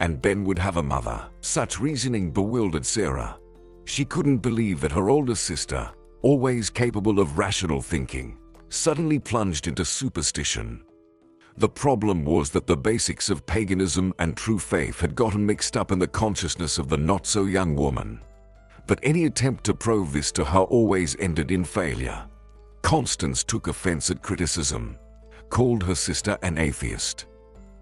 and Ben would have a mother." Such reasoning bewildered Sarah. She couldn't believe that her older sister, always capable of rational thinking, suddenly plunged into superstition. The problem was that the basics of paganism and true faith had gotten mixed up in the consciousness of the not-so-young woman. But any attempt to prove this to her always ended in failure. Constance took offense at criticism, called her sister an atheist.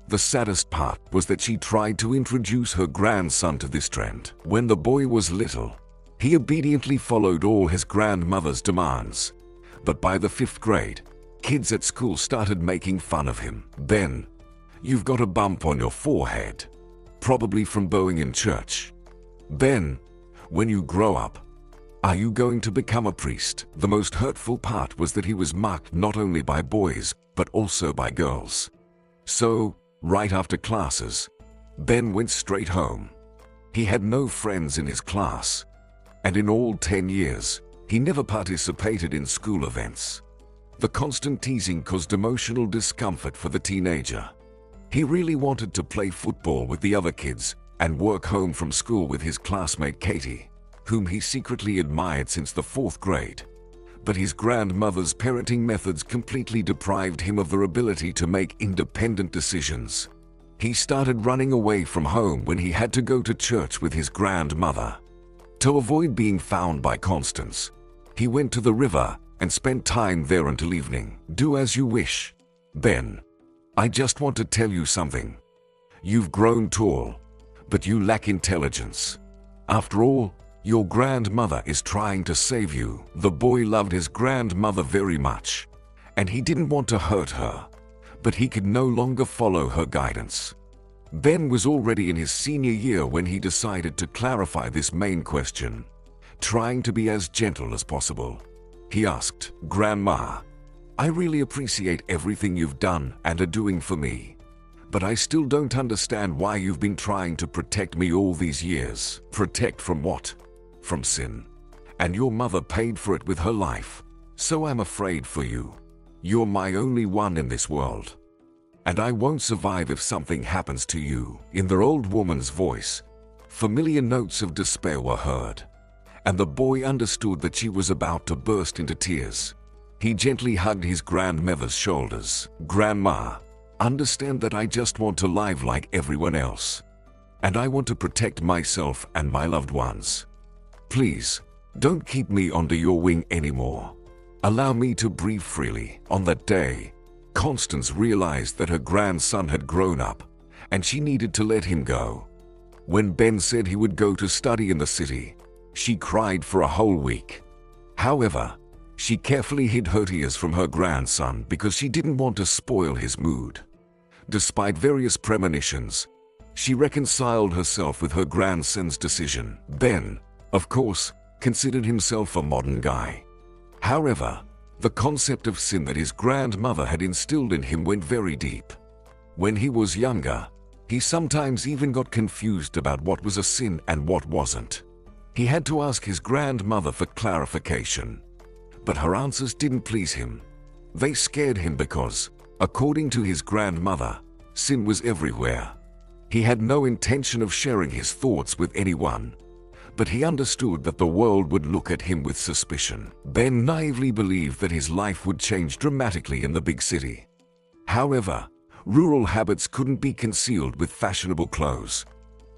The saddest part was that she tried to introduce her grandson to this trend. When the boy was little, he obediently followed all his grandmother's demands. But by the 5th grade, kids at school started making fun of him. "Ben, you've got a bump on your forehead, probably from bowing in church. Ben, when you grow up, are you going to become a priest?" The most hurtful part was that he was mocked not only by boys, but also by girls. So, right after classes, Ben went straight home. He had no friends in his class, and in all 10 years, he never participated in school events. The constant teasing caused emotional discomfort for the teenager. He really wanted to play football with the other kids and work home from school with his classmate Katie, whom he secretly admired since the 4th grade. But his grandmother's parenting methods completely deprived him of the ability to make independent decisions. He started running away from home when he had to go to church with his grandmother. To avoid being found by Constance, he went to the river and spent time there until evening. "Do as you wish, Ben. I just want to tell you something. You've grown tall, but you lack intelligence. After all, your grandmother is trying to save you." The boy loved his grandmother very much, and he didn't want to hurt her, but he could no longer follow her guidance. Ben was already in his senior year when he decided to clarify this main question, trying to be as gentle as possible. He asked, "Grandma, I really appreciate everything you've done and are doing for me, but I still don't understand why you've been trying to protect me all these years." "Protect from what?" "From sin. And your mother paid for it with her life, so I'm afraid for you. You're my only one in this world, and I won't survive if something happens to you." In the old woman's voice, familiar notes of despair were heard, and the boy understood that she was about to burst into tears. He gently hugged his grandmother's shoulders. "Grandma, understand that I just want to live like everyone else, and I want to protect myself and my loved ones. Please, don't keep me under your wing anymore. Allow me to breathe freely." On that day, Constance realized that her grandson had grown up, and she needed to let him go. When Ben said he would go to study in the city, she cried for a whole week. However, she carefully hid her tears from her grandson because she didn't want to spoil his mood. Despite various premonitions, she reconciled herself with her grandson's decision. Ben, of course, considered himself a modern guy. However, the concept of sin that his grandmother had instilled in him went very deep. When he was younger, he sometimes even got confused about what was a sin and what wasn't. He had to ask his grandmother for clarification, but her answers didn't please him. They scared him because, according to his grandmother, sin was everywhere. He had no intention of sharing his thoughts with anyone, but he understood that the world would look at him with suspicion. Ben naively believed that his life would change dramatically in the big city. However, rural habits couldn't be concealed with fashionable clothes.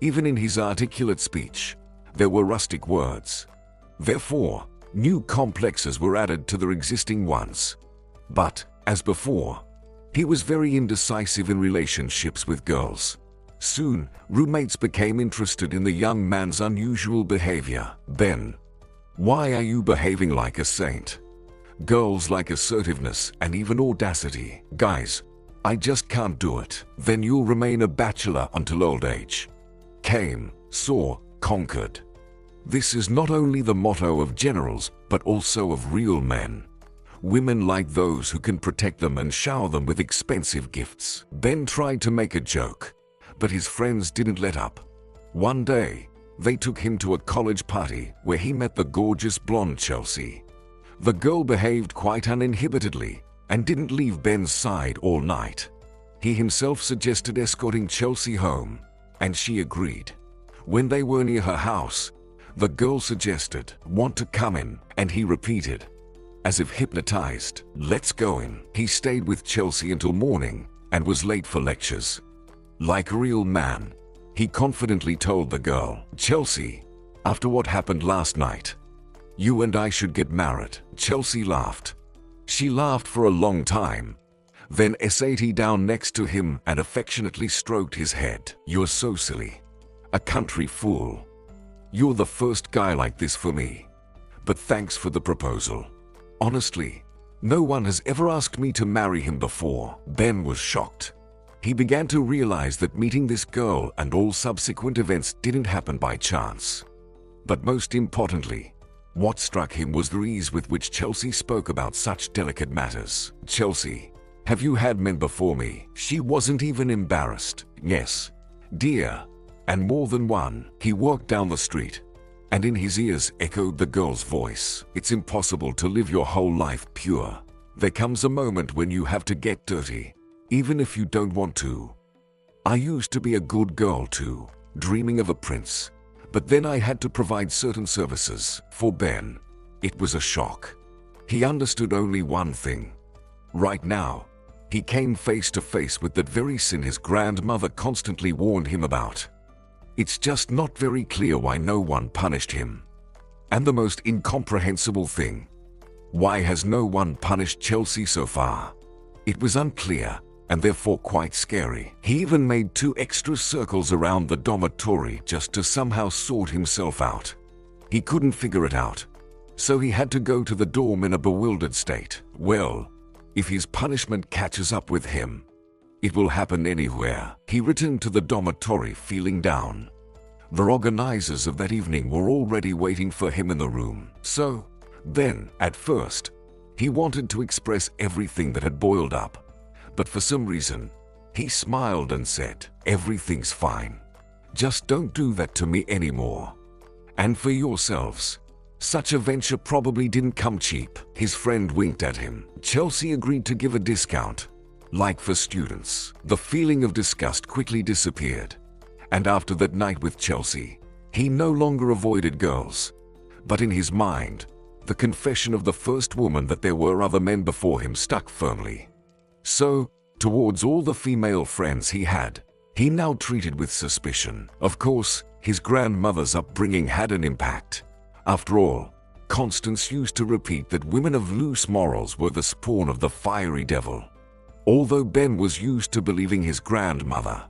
Even in his articulate speech, there were rustic words. Therefore, new complexes were added to their existing ones. But, as before, he was very indecisive in relationships with girls. Soon, roommates became interested in the young man's unusual behavior. Ben, why are you behaving like a saint? Girls like assertiveness and even audacity. Guys, I just can't do it. Then you'll remain a bachelor until old age. Came, saw, conquered. This is not only the motto of generals, but also of real men. Women like those who can protect them and shower them with expensive gifts. Ben tried to make a joke, but his friends didn't let up. One day, they took him to a college party where he met the gorgeous blonde Chelsea. The girl behaved quite uninhibitedly and didn't leave Ben's side all night. He himself suggested escorting Chelsea home, and she agreed. When they were near her house, the girl suggested, "Want to come in?" and he repeated, as if hypnotized, "Let's go in." He stayed with Chelsea until morning and was late for lectures. Like a real man, he confidently told the girl, "Chelsea, after what happened last night, you and I should get married." Chelsea laughed. She laughed for a long time, then sat down next to him and affectionately stroked his head. "You're so silly. A country fool. You're the first guy like this for me. But thanks for the proposal. Honestly, no one has ever asked me to marry him before." Ben was shocked. He began to realize that meeting this girl and all subsequent events didn't happen by chance. But most importantly, what struck him was the ease with which Chelsea spoke about such delicate matters. "Chelsea, have you had men before me?" She wasn't even embarrassed. "Yes, dear, and more than one." He walked down the street, and in his ears echoed the girl's voice. "It's impossible to live your whole life pure. There comes a moment when you have to get dirty, even if you don't want to. I used to be a good girl too, dreaming of a prince, but then I had to provide certain services." For Ben, it was a shock. He understood only one thing. Right now, he came face to face with that very sin his grandmother constantly warned him about. It's just not very clear why no one punished him. And the most incomprehensible thing, why has no one punished Chelsea so far? It was unclear, and therefore quite scary. He even made 2 extra circles around the dormitory just to somehow sort himself out. He couldn't figure it out, so he had to go to the dorm in a bewildered state. Well, if his punishment catches up with him, it will happen anywhere. He returned to the dormitory feeling down. The organizers of that evening were already waiting for him in the room. So, then, at first, he wanted to express everything that had boiled up. But for some reason, he smiled and said, "Everything's fine. Just don't do that to me anymore. And for yourselves, such a venture probably didn't come cheap." His friend winked at him. Chelsea agreed to give a discount, like for students. The feeling of disgust quickly disappeared. And after that night with Chelsea, he no longer avoided girls. But in his mind, the confession of the first woman that there were other men before him stuck firmly. So, towards all the female friends he had, he now treated with suspicion. Of course, his grandmother's upbringing had an impact. After all, Constance used to repeat that women of loose morals were the spawn of the fiery devil. Although Ben was used to believing his grandmother.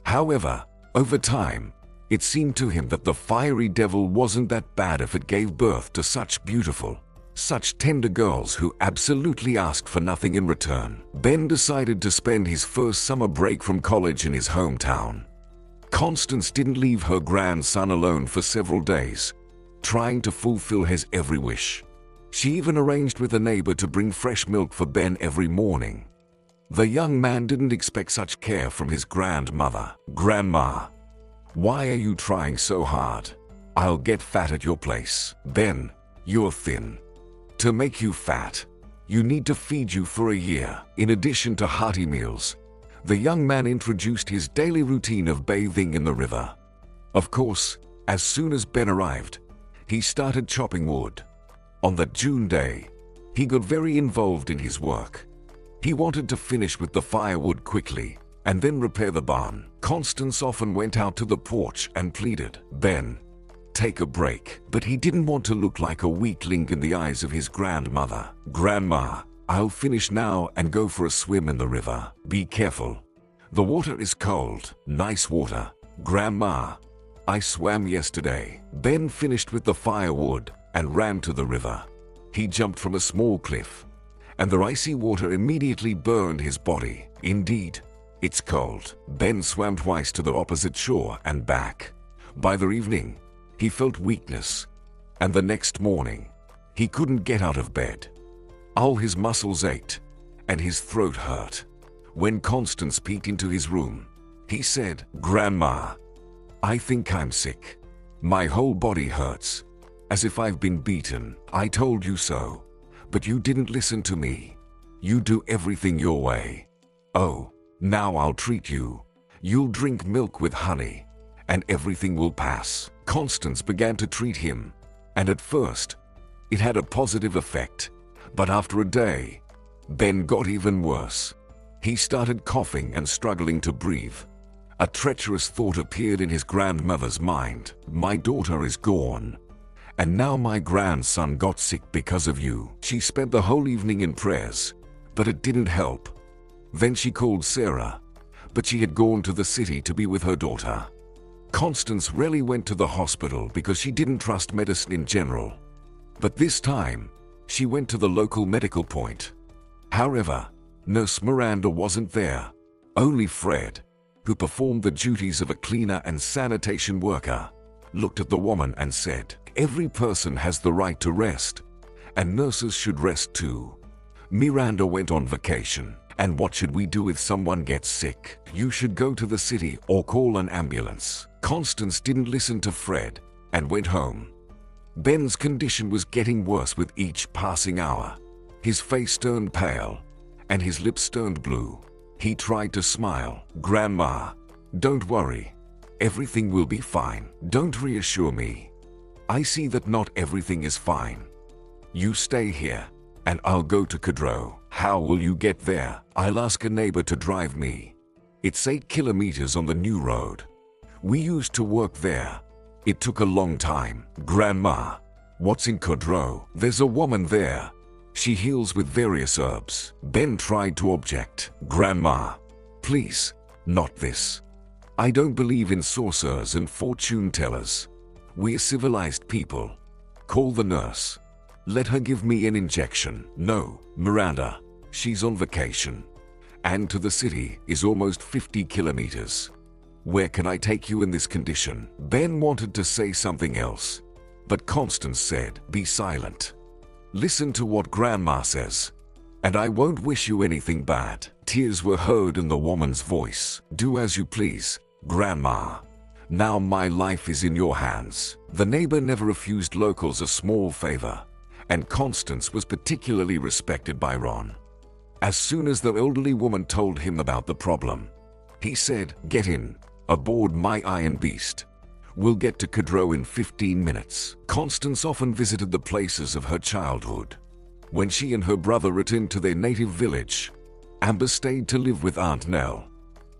However, over time, it seemed to him that the fiery devil wasn't that bad if it gave birth to such beautiful, such tender girls who absolutely asked for nothing in return. Ben decided to spend his first summer break from college in his hometown. Constance didn't leave her grandson alone for several days, trying to fulfill his every wish. She even arranged with a neighbor to bring fresh milk for Ben every morning. The young man didn't expect such care from his grandmother. "Grandma, why are you trying so hard? I'll get fat at your place. Ben, you're thin. To make you fat, you need to feed you for a year." In addition to hearty meals, the young man introduced his daily routine of bathing in the river. Of course, as soon as Ben arrived, he started chopping wood. On that June day, he got very involved in his work. He wanted to finish with the firewood quickly and then repair the barn. Constance often went out to the porch and pleaded, "Ben, take a break." But he didn't want to look like a weakling in the eyes of his grandmother. "Grandma, I'll finish now and go for a swim in the river. Be careful. The water is cold." "Nice water, Grandma. I swam yesterday." Ben finished with the firewood and ran to the river. He jumped from a small cliff, and the icy water immediately burned his body. Indeed, it's cold. Ben swam twice to the opposite shore and back. By the evening, he felt weakness, and the next morning, he couldn't get out of bed. All his muscles ached, and his throat hurt. When Constance peeked into his room, he said, "Grandma, I think I'm sick. My whole body hurts, as if I've been beaten. I told you so, but you didn't listen to me. You do everything your way. Oh, now I'll treat you. You'll drink milk with honey, and everything will pass." Constance began to treat him, and at first, it had a positive effect. But after a day, Ben got even worse. He started coughing and struggling to breathe. A treacherous thought appeared in his grandmother's mind. "My daughter is gone, and now my grandson got sick because of you." She spent the whole evening in prayers, but it didn't help. Then she called Sarah, but she had gone to the city to be with her daughter. Constance rarely went to the hospital because she didn't trust medicine in general. But this time, she went to the local medical point. However, Nurse Miranda wasn't there. Only Fred, who performed the duties of a cleaner and sanitation worker, looked at the woman and said, "Every person has the right to rest, and nurses should rest too. Miranda went on vacation, and what should we do if someone gets sick? You should go to the city or call an ambulance." Constance didn't listen to Fred and went home. Ben's condition was getting worse with each passing hour. His face turned pale, and his lips turned blue. He tried to smile. "Grandma, don't worry. Everything will be fine. Don't reassure me. I see that not everything is fine. You stay here, and I'll go to Cadro." "How will you get there?" "I'll ask a neighbor to drive me. It's 8 kilometers on the new road. We used to work there. It took a long time." "Grandma, what's in Cadro?" "There's a woman there. She heals with various herbs." Ben tried to object. "Grandma, please, not this. I don't believe in sorcerers and fortune tellers. We're civilized people. Call the nurse. Let her give me an injection." "No, Miranda, she's on vacation. And to the city is almost 50 kilometers. Where can I take you in this condition?" Ben wanted to say something else, but Constance said, "Be silent. Listen to what Grandma says, and I won't wish you anything bad." Tears were heard in the woman's voice. "Do as you please, Grandma. Now my life is in your hands." The neighbor never refused locals a small favor, and Constance was particularly respected by Ron. As soon as the elderly woman told him about the problem, he said, "Get in, aboard my iron beast. We'll get to Cadro in 15 minutes." Constance often visited the places of her childhood. When she and her brother returned to their native village, Amber stayed to live with Aunt Nell.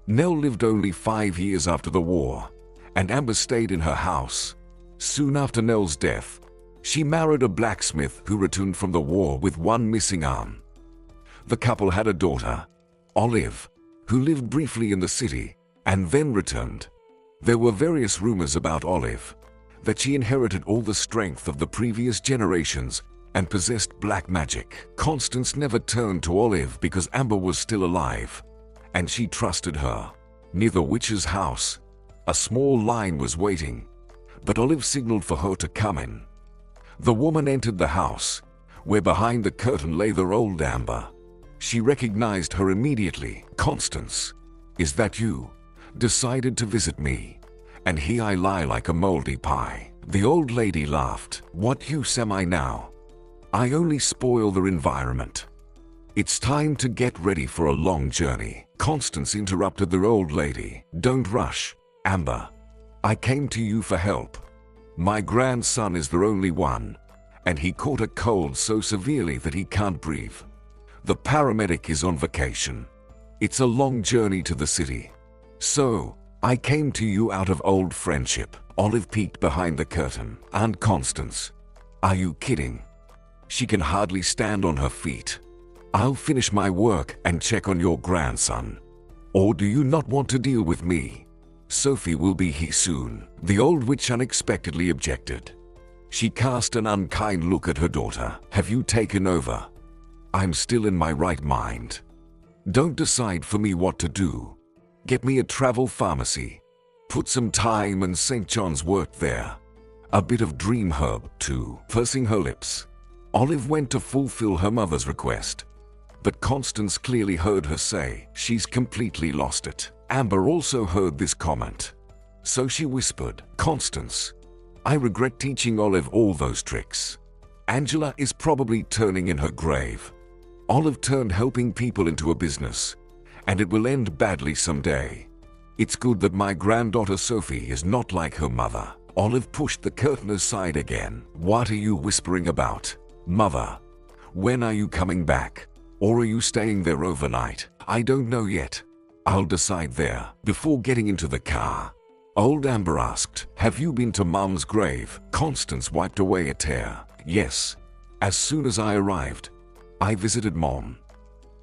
Nell lived only 5 years after the war, and Amber stayed in her house. Soon after Nell's death, she married a blacksmith who returned from the war with one missing arm. The couple had a daughter, Olive, who lived briefly in the city and then returned. There were various rumors about Olive, that she inherited all the strength of the previous generations and possessed black magic. Constance never turned to Olive because Amber was still alive, and she trusted her. Near the witch's house, a small line was waiting, but Olive signaled for her to come in. The woman entered the house, where behind the curtain lay the old Amber. She recognized her immediately. "Constance, is that you? Decided to visit me, and here I lie like a moldy pie." The old lady laughed. "What use am I now? I only spoil the environment. It's time to get ready for a long journey." Constance interrupted the old lady. "Don't rush, Amber. I came to you for help. My grandson is the only one, and he caught a cold so severely that he can't breathe. The paramedic is on vacation. It's a long journey to the city. So, I came to you out of old friendship." Olive peeked behind the curtain. "Aunt Constance, are you kidding? She can hardly stand on her feet. I'll finish my work and check on your grandson. Or do you not want to deal with me? Sophie will be here soon." The old witch unexpectedly objected. She cast an unkind look at her daughter. "Have you taken over? I'm still in my right mind. Don't decide for me what to do. Get me a travel pharmacy. Put some thyme and St. John's wort there. A bit of dream herb, too." Pursing her lips, Olive went to fulfill her mother's request. But Constance clearly heard her say, "She's completely lost it." Amber also heard this comment. So she whispered, "Constance, I regret teaching Olive all those tricks. Angela is probably turning in her grave. Olive turned helping people into a business, and it will end badly someday. It's good that my granddaughter Sophie is not like her mother." Olive pushed the curtain aside again. "What are you whispering about, Mother? When are you coming back? Or are you staying there overnight?" "I don't know yet. I'll decide there." Before getting into the car, old Amber asked, "Have you been to Mom's grave?" Constance wiped away a tear. "Yes. As soon as I arrived, I visited Mom.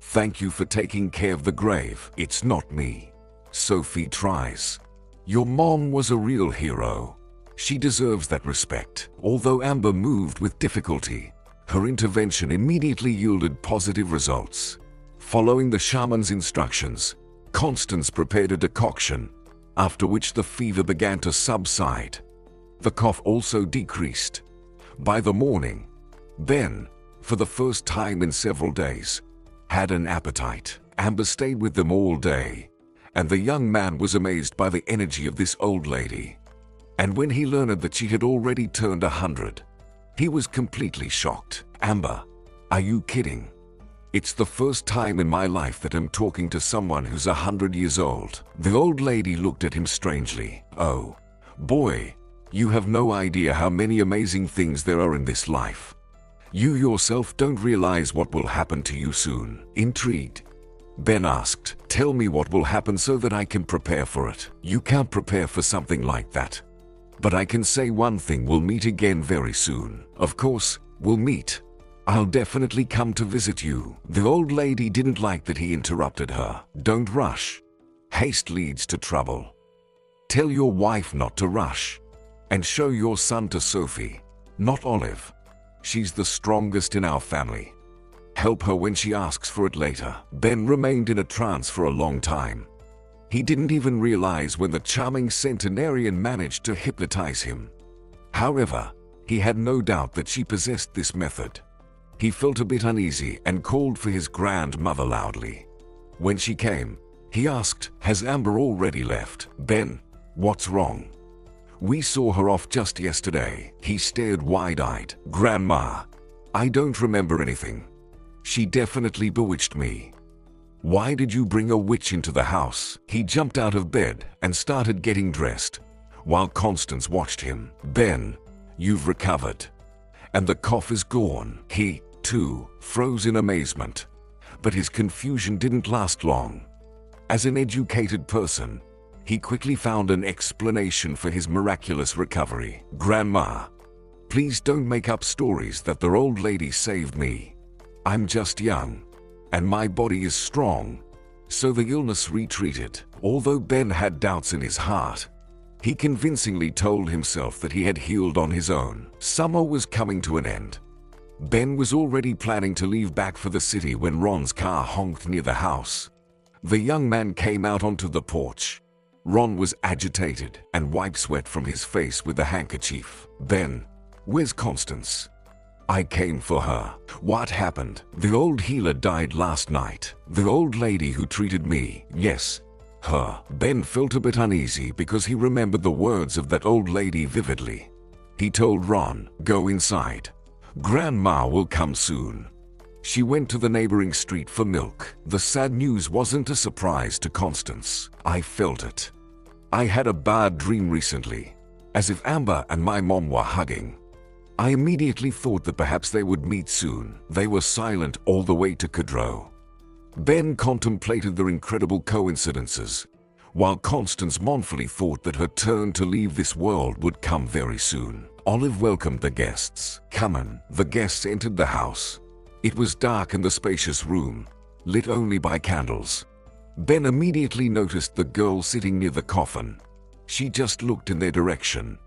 Thank you for taking care of the grave. It's not me. Sophie tries. Your mom was a real hero. She deserves that respect." Although Amber moved with difficulty, her intervention immediately yielded positive results. Following the shaman's instructions, Constance prepared a decoction, after which the fever began to subside. The cough also decreased. By the morning, Ben, for the first time in several days, had an appetite. Amber stayed with them all day, and the young man was amazed by the energy of this old lady. And when he learned that she had already turned 100, he was completely shocked. "Amber, are you kidding? It's the first time in my life that I'm talking to someone who's 100 years old." The old lady looked at him strangely. "Oh, boy, you have no idea how many amazing things there are in this life. You yourself don't realize what will happen to you soon." Intrigued, Ben asked, "Tell me what will happen so that I can prepare for it." "You can't prepare for something like that. But I can say one thing, we'll meet again very soon." "Of course, we'll meet. I'll definitely come to visit you." The old lady didn't like that he interrupted her. "Don't rush. Haste leads to trouble. Tell your wife not to rush. And show your son to Sophie, not Olive. She's the strongest in our family. Help her when she asks for it later." Ben remained in a trance for a long time. He didn't even realize when the charming centenarian managed to hypnotize him. However, he had no doubt that she possessed this method. He felt a bit uneasy and called for his grandmother loudly. When she came, he asked, "Has Amber already left?" "Ben, what's wrong? We saw her off just yesterday." He stared wide-eyed. "Grandma, I don't remember anything. She definitely bewitched me. Why did you bring a witch into the house?" He jumped out of bed and started getting dressed, while Constance watched him. "Ben, you've recovered. And the cough is gone." He, too, froze in amazement. But his confusion didn't last long. As an educated person, he quickly found an explanation for his miraculous recovery. "Grandma, please don't make up stories that the old lady saved me. I'm just young, and my body is strong." So the illness retreated. Although Ben had doubts in his heart, he convincingly told himself that he had healed on his own. Summer was coming to an end. Ben was already planning to leave back for the city when Ron's car honked near the house. The young man came out onto the porch. Ron was agitated and wiped sweat from his face with a handkerchief. "Ben, where's Constance? I came for her. What happened? The old healer died last night. The old lady who treated me, yes, her. Ben felt a bit uneasy because he remembered the words of that old lady vividly. He told Ron, "Go inside. Grandma will come soon." She went to the neighboring street for milk. The sad news wasn't a surprise to Constance. I felt it. I had a bad dream recently, as if Amber and my mom were hugging. I immediately thought that perhaps they would meet soon. They were silent all the way to Cadro. Ben contemplated their incredible coincidences, while Constance mournfully thought that her turn to leave this world would come very soon. Olive welcomed the guests. "Come in." The guests entered the house. It was dark in the spacious room, lit only by candles. Ben immediately noticed the girl sitting near the coffin. She just looked in their direction,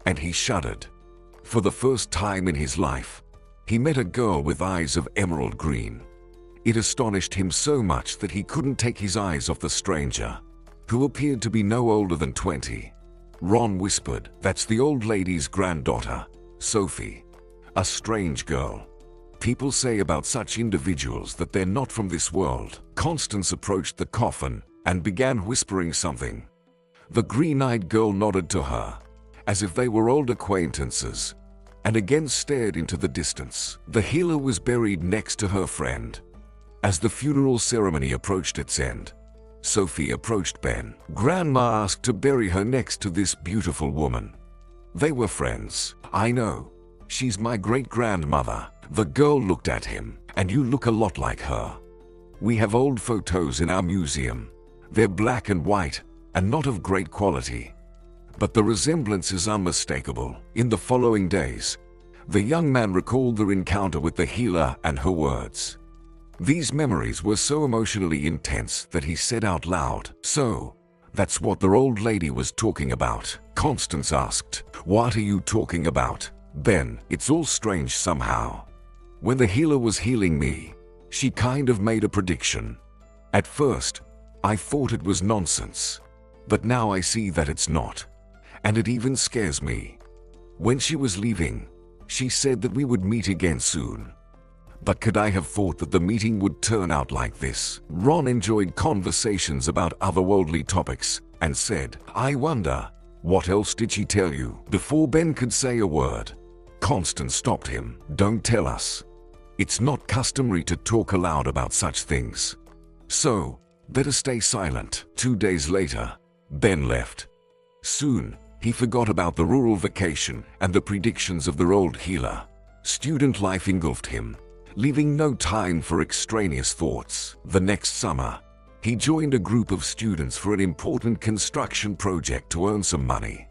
and he shuddered. For the first time in his life, he met a girl with eyes of emerald green. It astonished him so much that he couldn't take his eyes off the stranger, who appeared to be no older than 20. Ron whispered, "That's the old lady's granddaughter, Sophie. A strange girl. People say about such individuals that they're not from this world." Constance approached the coffin and began whispering something. The green-eyed girl nodded to her, as if they were old acquaintances, and again stared into the distance. The healer was buried next to her friend. As the funeral ceremony approached its end, Sophie approached Ben. Grandma asked to bury her next to this beautiful woman. They were friends. "I know. She's my great-grandmother." The girl looked at him. "And you look a lot like her. We have old photos in our museum. They're black and white, and not of great quality, but the resemblance is unmistakable." In the following days, the young man recalled their encounter with the healer and her words. These memories were so emotionally intense that he said out loud, "So, that's what the old lady was talking about?" Constance asked, "What are you talking about, Ben?" "It's all strange somehow. When the healer was healing me, she kind of made a prediction. At first, I thought it was nonsense, but now I see that it's not, and it even scares me. When she was leaving, she said that we would meet again soon. But could I have thought that the meeting would turn out like this?" Ron enjoyed conversations about otherworldly topics and said, "I wonder, what else did she tell you?" Before Ben could say a word, Constance stopped him. "Don't tell us. It's not customary to talk aloud about such things. So, better stay silent." 2 days later, Ben left. Soon, he forgot about the rural vacation and the predictions of their old healer. Student life engulfed him, leaving no time for extraneous thoughts. The next summer, he joined a group of students for an important construction project to earn some money.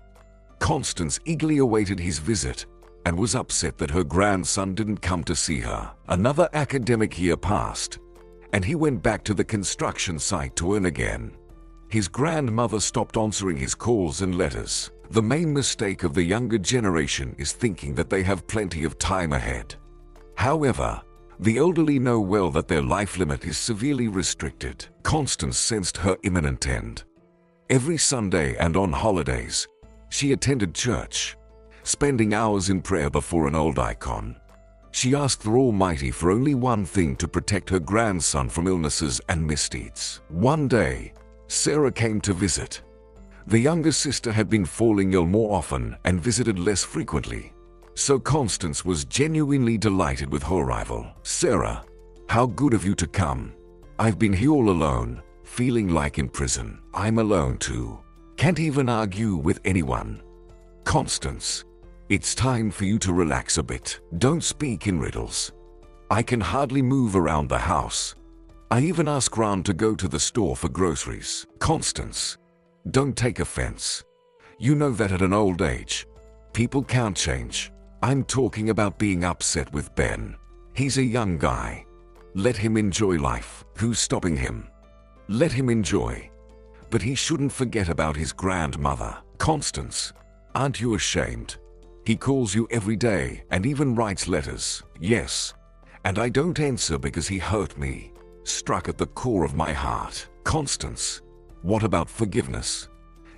Constance eagerly awaited his visit and was upset that her grandson didn't come to see her. Another academic year passed, and he went back to the construction site to earn again. His grandmother stopped answering his calls and letters. The main mistake of the younger generation is thinking that they have plenty of time ahead. However, the elderly know well that their life limit is severely restricted. Constance sensed her imminent end. Every Sunday and on holidays, she attended church, spending hours in prayer before an old icon. She asked the Almighty for only one thing: to protect her grandson from illnesses and misdeeds. One day, Sarah came to visit. The younger sister had been falling ill more often and visited less frequently, so Constance was genuinely delighted with her arrival. "Sarah, how good of you to come. I've been here all alone, feeling like in prison." "I'm alone too. Can't even argue with anyone." "Constance, it's time for you to relax a bit. Don't speak in riddles. I can hardly move around the house. I even asked Ron to go to the store for groceries." "Constance, don't take offense. You know that at an old age, people can't change. I'm talking about being upset with Ben. He's a young guy. Let him enjoy life. Who's stopping him? Let him enjoy. But he shouldn't forget about his grandmother." "Constance, aren't you ashamed? He calls you every day and even writes letters." "Yes, and I don't answer because he hurt me, struck at the core of my heart." "Constance, what about forgiveness?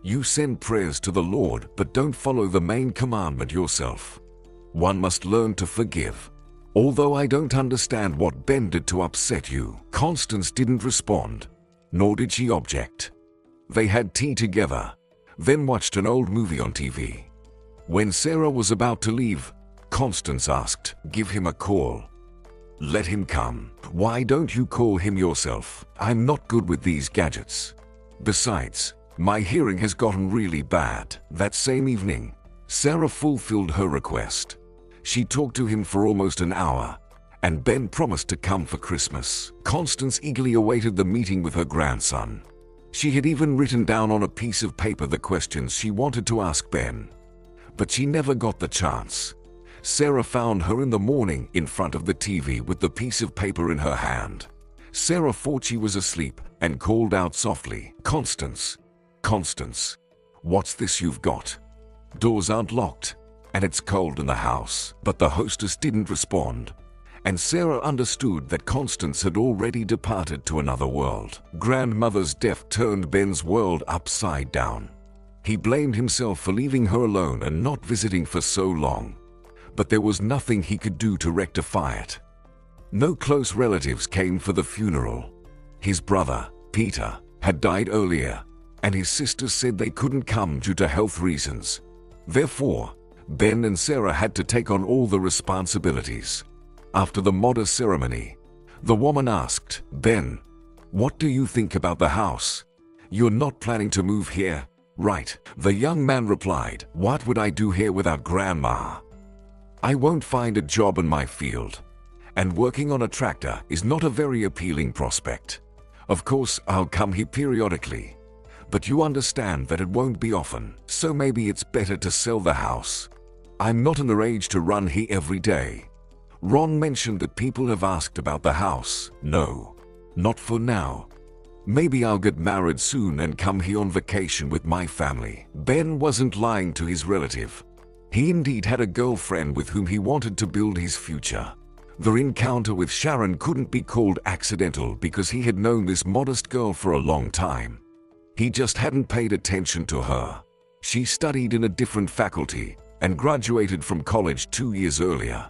You send prayers to the Lord but don't follow the main commandment yourself. One must learn to forgive. Although I don't understand what Ben did to upset you. Constance didn't respond, nor did she object. They had tea together, then watched an old movie on TV. When Sarah was about to leave, Constance asked, "Give him a call. Let him come. Why don't you call him yourself? I'm not good with these gadgets. Besides, my hearing has gotten really bad." That same evening, Sarah fulfilled her request. She talked to him for almost an hour, and Ben promised to come for Christmas. Constance eagerly awaited the meeting with her grandson. She had even written down on a piece of paper the questions she wanted to ask Ben. But she never got the chance. Sarah found her in the morning in front of the TV with the piece of paper in her hand. Sarah thought she was asleep and called out softly, "Constance, Constance, what's this you've got? Doors aren't locked, and it's cold in the house." But the hostess didn't respond, and Sarah understood that Constance had already departed to another world. Grandmother's death turned Ben's world upside down. He blamed himself for leaving her alone and not visiting for so long, but there was nothing he could do to rectify it. No close relatives came for the funeral. His brother, Peter, had died earlier, and his sisters said they couldn't come due to health reasons. Therefore, Ben and Sarah had to take on all the responsibilities. After the modest ceremony, the woman asked, "Ben, what do you think about the house? You're not planning to move here, right?" The young man replied, "What would I do here without Grandma? I won't find a job in my field, and working on a tractor is not a very appealing prospect. Of course, I'll come here periodically, but you understand that it won't be often, so maybe it's better to sell the house. I'm not in the age to run here every day." Ron mentioned that people have asked about the house. "No, not for now. Maybe I'll get married soon and come here on vacation with my family." Ben wasn't lying to his relative. He indeed had a girlfriend with whom he wanted to build his future. Their encounter with Sharon couldn't be called accidental because he had known this modest girl for a long time. He just hadn't paid attention to her. She studied in a different faculty and graduated from college 2 years earlier.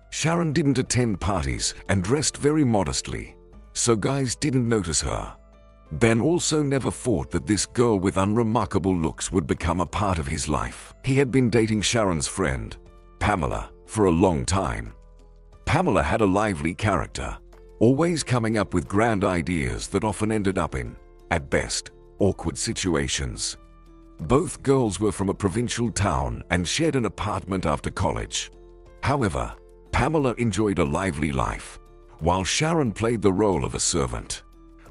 Sharon didn't attend parties and dressed very modestly, so guys didn't notice her. Ben also never thought that this girl with unremarkable looks would become a part of his life. He had been dating Sharon's friend, Pamela, for a long time. Pamela had a lively character, always coming up with grand ideas that often ended up in, at best, awkward situations. Both girls were from a provincial town and shared an apartment after college. However, Pamela enjoyed a lively life, while Sharon played the role of a servant.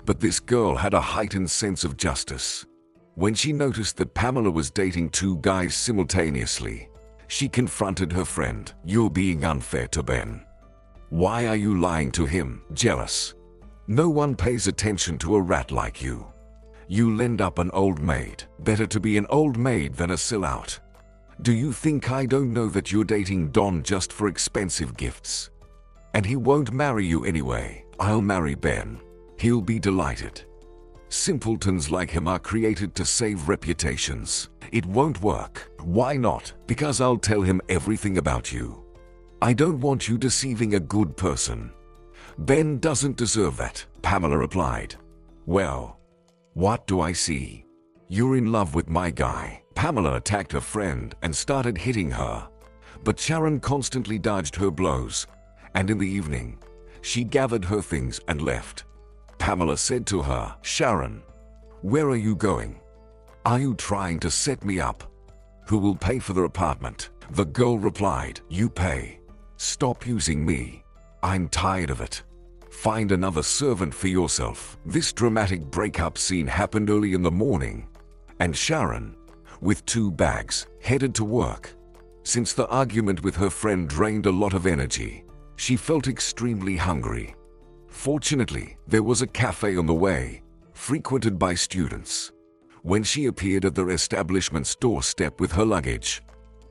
But this girl had a heightened sense of justice. When she noticed that Pamela was dating 2 guys simultaneously, she confronted her friend. "You're being unfair to Ben. Why are you lying to him? Jealous? No one pays attention to a rat like you. You'll end up an old maid. Better to be an old maid than a sellout. Do you think I don't know that you're dating Don just for expensive gifts? And he won't marry you anyway. I'll marry Ben. He'll be delighted. Simpletons like him are created to save reputations. It won't work." "Why not?" "Because I'll tell him everything about you. I don't want you deceiving a good person. Ben doesn't deserve that," Pamela replied. "Well, what do I see? You're in love with my guy." Pamela attacked her friend and started hitting her, but Sharon constantly dodged her blows, and in the evening, she gathered her things and left. Pamela said to her, "Sharon, where are you going? Are you trying to set me up? Who will pay for the apartment?" The girl replied, "You pay. Stop using me. I'm tired of it. Find another servant for yourself." This dramatic breakup scene happened early in the morning, and Sharon, with 2 bags, headed to work. Since the argument with her friend drained a lot of energy, she felt extremely hungry. Fortunately, there was a cafe on the way, frequented by students. When she appeared at their establishment's doorstep with her luggage,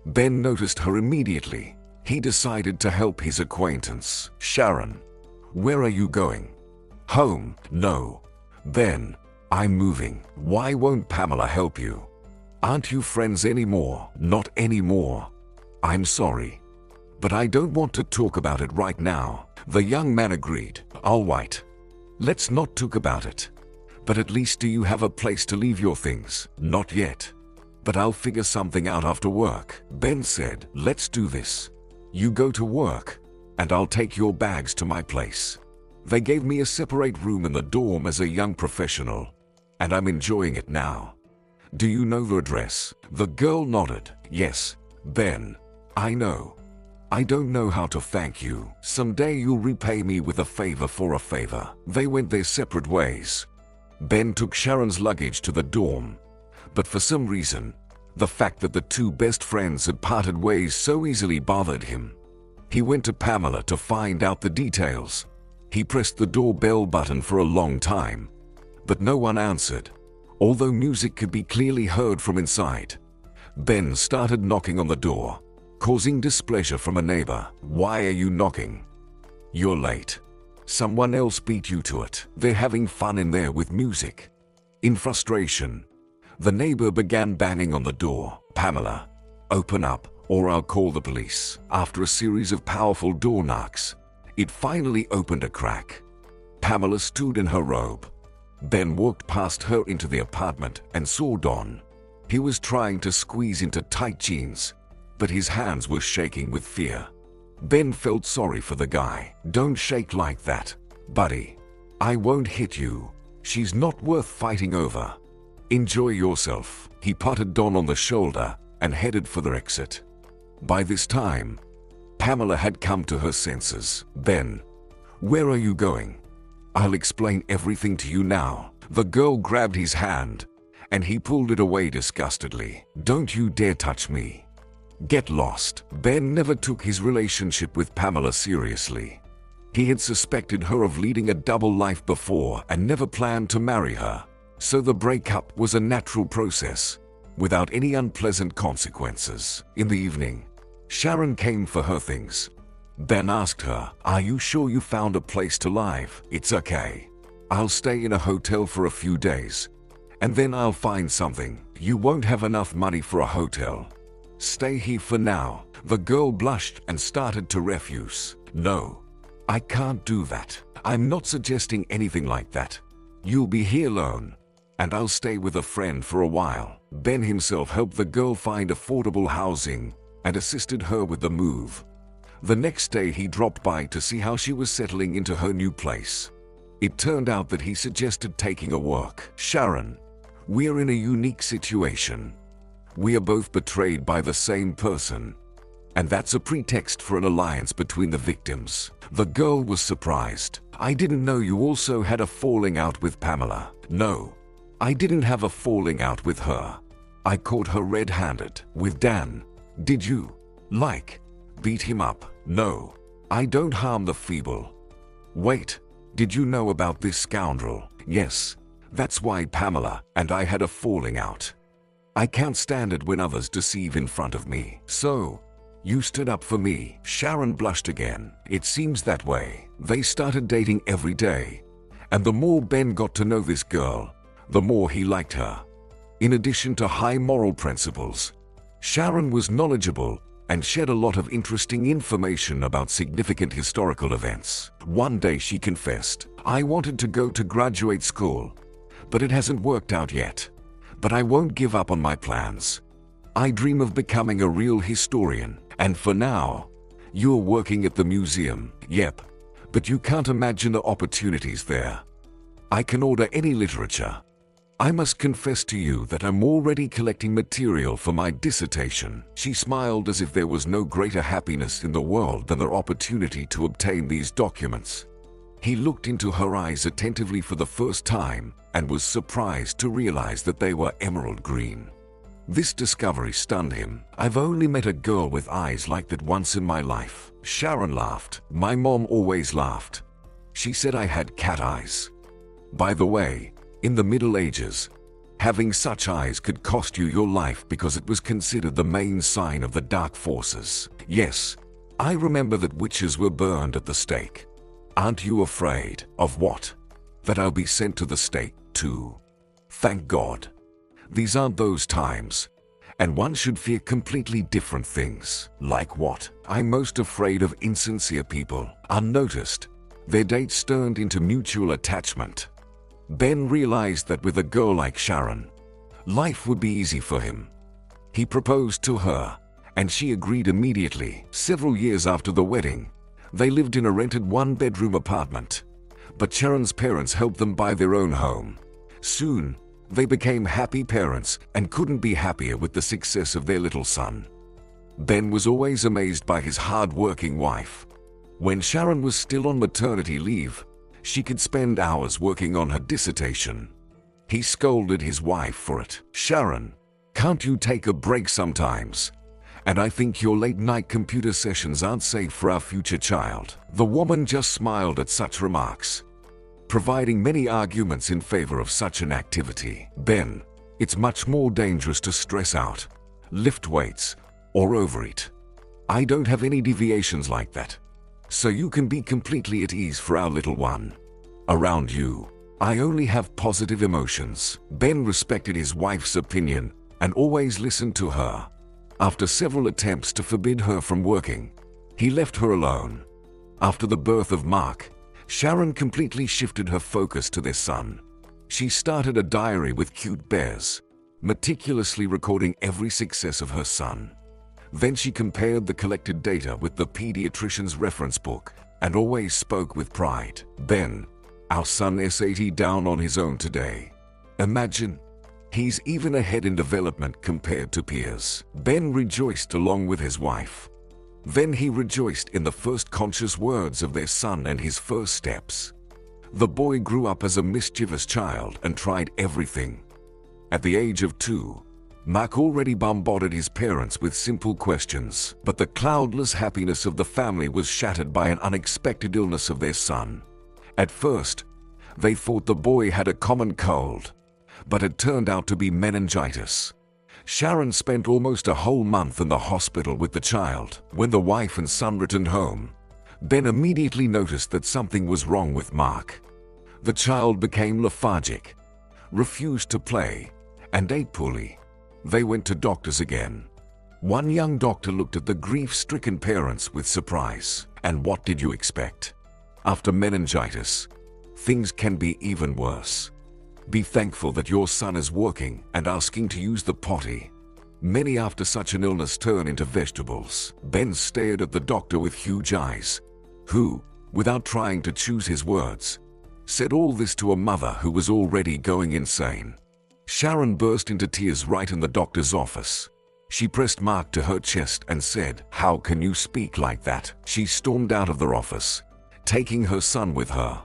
Ben noticed her immediately. He decided to help his acquaintance. "Sharon, where are you going?" "Home." "No. Ben, I'm moving." "Why won't Pamela help you? Aren't you friends anymore?" "Not anymore. I'm sorry. But I don't want to talk about it right now. The young man agreed. All right. Let's not talk about it. But at least do you have a place to leave your things? Not yet. But I'll figure something out after work. Ben said, let's do this. You go to work, and I'll take your bags to my place. They gave me a separate room in the dorm as a young professional, and I'm enjoying it now. Do you know the address? The girl nodded. Yes, Ben. I know. I don't know how to thank you. Someday you'll repay me with a favor for a favor. They went their separate ways. Ben took Sharon's luggage to the dorm, but for some reason, the fact that the two best friends had parted ways so easily bothered him. He went to Pamela to find out the details. He pressed the doorbell button for a long time, but no one answered, although music could be clearly heard from inside. Ben started knocking on the door, causing displeasure from a neighbor. Why are you knocking? You're late. Someone else beat you to it. They're having fun in there with music. In frustration, the neighbor began banging on the door. Pamela, open up, or I'll call the police. After a series of powerful door knocks, it finally opened a crack. Pamela stood in her robe. Ben walked past her into the apartment and saw Don. He was trying to squeeze into tight jeans, but his hands were shaking with fear. Ben felt sorry for the guy. Don't shake like that, buddy. I won't hit you. She's not worth fighting over. Enjoy yourself. He patted Don on the shoulder and headed for the exit. By this time, Pamela had come to her senses. Ben, where are you going? I'll explain everything to you now. The girl grabbed his hand, and he pulled it away disgustedly. Don't you dare touch me. Get lost. Ben never took his relationship with Pamela seriously. He had suspected her of leading a double life before and never planned to marry her. So the breakup was a natural process, without any unpleasant consequences. In the evening, Sharon came for her things. Ben asked her, are you sure you found a place to live? It's okay. I'll stay in a hotel for a few days, and then I'll find something. You won't have enough money for a hotel. Stay here for now. The girl blushed and started to refuse. No, I can't do that. I'm not suggesting anything like that. You'll be here alone, and I'll stay with a friend for a while. Ben himself helped the girl find affordable housing and assisted her with the move. The next day he dropped by to see how she was settling into her new place. It turned out that he suggested taking a walk. Sharon, we're in a unique situation. We are both betrayed by the same person, and that's a pretext for an alliance between the victims. The girl was surprised. I didn't know you also had a falling out with Pamela. No, I didn't have a falling out with her. I caught her red-handed with Dan. Did you, beat him up? No, I don't harm the feeble. Wait, did you know about this scoundrel? Yes, that's why Pamela and I had a falling out. I can't stand it when others deceive in front of me. So, you stood up for me. Sharon blushed again. It seems that way. They started dating every day, and the more Ben got to know this girl, the more he liked her. In addition to high moral principles, Sharon was knowledgeable and shared a lot of interesting information about significant historical events. One day she confessed, I wanted to go to graduate school, but it hasn't worked out yet. But I won't give up on my plans. I dream of becoming a real historian, and for now, you're working at the museum. Yep, but you can't imagine the opportunities there. I can order any literature. I must confess to you that I'm already collecting material for my dissertation. She smiled as if there was no greater happiness in the world than the opportunity to obtain these documents. He looked into her eyes attentively for the first time and was surprised to realize that they were emerald green. This discovery stunned him. I've only met a girl with eyes like that once in my life. Sharon laughed. My mom always laughed. She said I had cat eyes. By the way, in the Middle Ages, having such eyes could cost you your life because it was considered the main sign of the dark forces. Yes, I remember that witches were burned at the stake. Aren't you afraid of what? That I'll be sent to the stake too? Thank God. These aren't those times, And one should fear completely different things. Like what? I'm most afraid of insincere people. Unnoticed, their dates turned into mutual attachment. Ben realized that with a girl like Sharon, life would be easy for him. He proposed to her, and she agreed immediately. Several years after the wedding, they lived in a rented one-bedroom apartment. But Sharon's parents helped them buy their own home. Soon, they became happy parents and couldn't be happier with the success of their little son. Ben was always amazed by his hard-working wife. When Sharon was still on maternity leave, she could spend hours working on her dissertation. He scolded his wife for it. "Sharon, can't you take a break sometimes? And I think your late-night computer sessions aren't safe for our future child." The woman just smiled at such remarks, providing many arguments in favor of such an activity. "Ben, it's much more dangerous to stress out, lift weights, or overeat. I don't have any deviations like that. So you can be completely at ease for our little one. Around you, I only have positive emotions." Ben respected his wife's opinion and always listened to her. After several attempts to forbid her from working, he left her alone. After the birth of Mark, Sharon completely shifted her focus to their son. She started a diary with cute bears, meticulously recording every success of her son. Then she compared the collected data with the pediatrician's reference book and always spoke with pride. "Ben, our son SAT down on his own today. Imagine, he's even ahead in development compared to peers." Ben rejoiced along with his wife. Then he rejoiced in the first conscious words of their son and his first steps. The boy grew up as a mischievous child and tried everything. At the age of 2, Mark already bombarded his parents with simple questions, but the cloudless happiness of the family was shattered by an unexpected illness of their son. At first, they thought the boy had a common cold, but it turned out to be meningitis. Sharon spent almost a whole month in the hospital with the child. When the wife and son returned home, Ben immediately noticed that something was wrong with Mark. The child became lethargic, refused to play, and ate poorly. They went to doctors again. One young doctor looked at the grief-stricken parents with surprise. "And what did you expect? After meningitis, things can be even worse. Be thankful that your son is working and asking to use the potty. Many after such an illness turn into vegetables." Ben stared at the doctor with huge eyes, who, without trying to choose his words, said all this to a mother who was already going insane. Sharon burst into tears right in the doctor's office. She pressed Mark to her chest and said, "How can you speak like that?" She stormed out of their office, taking her son with her.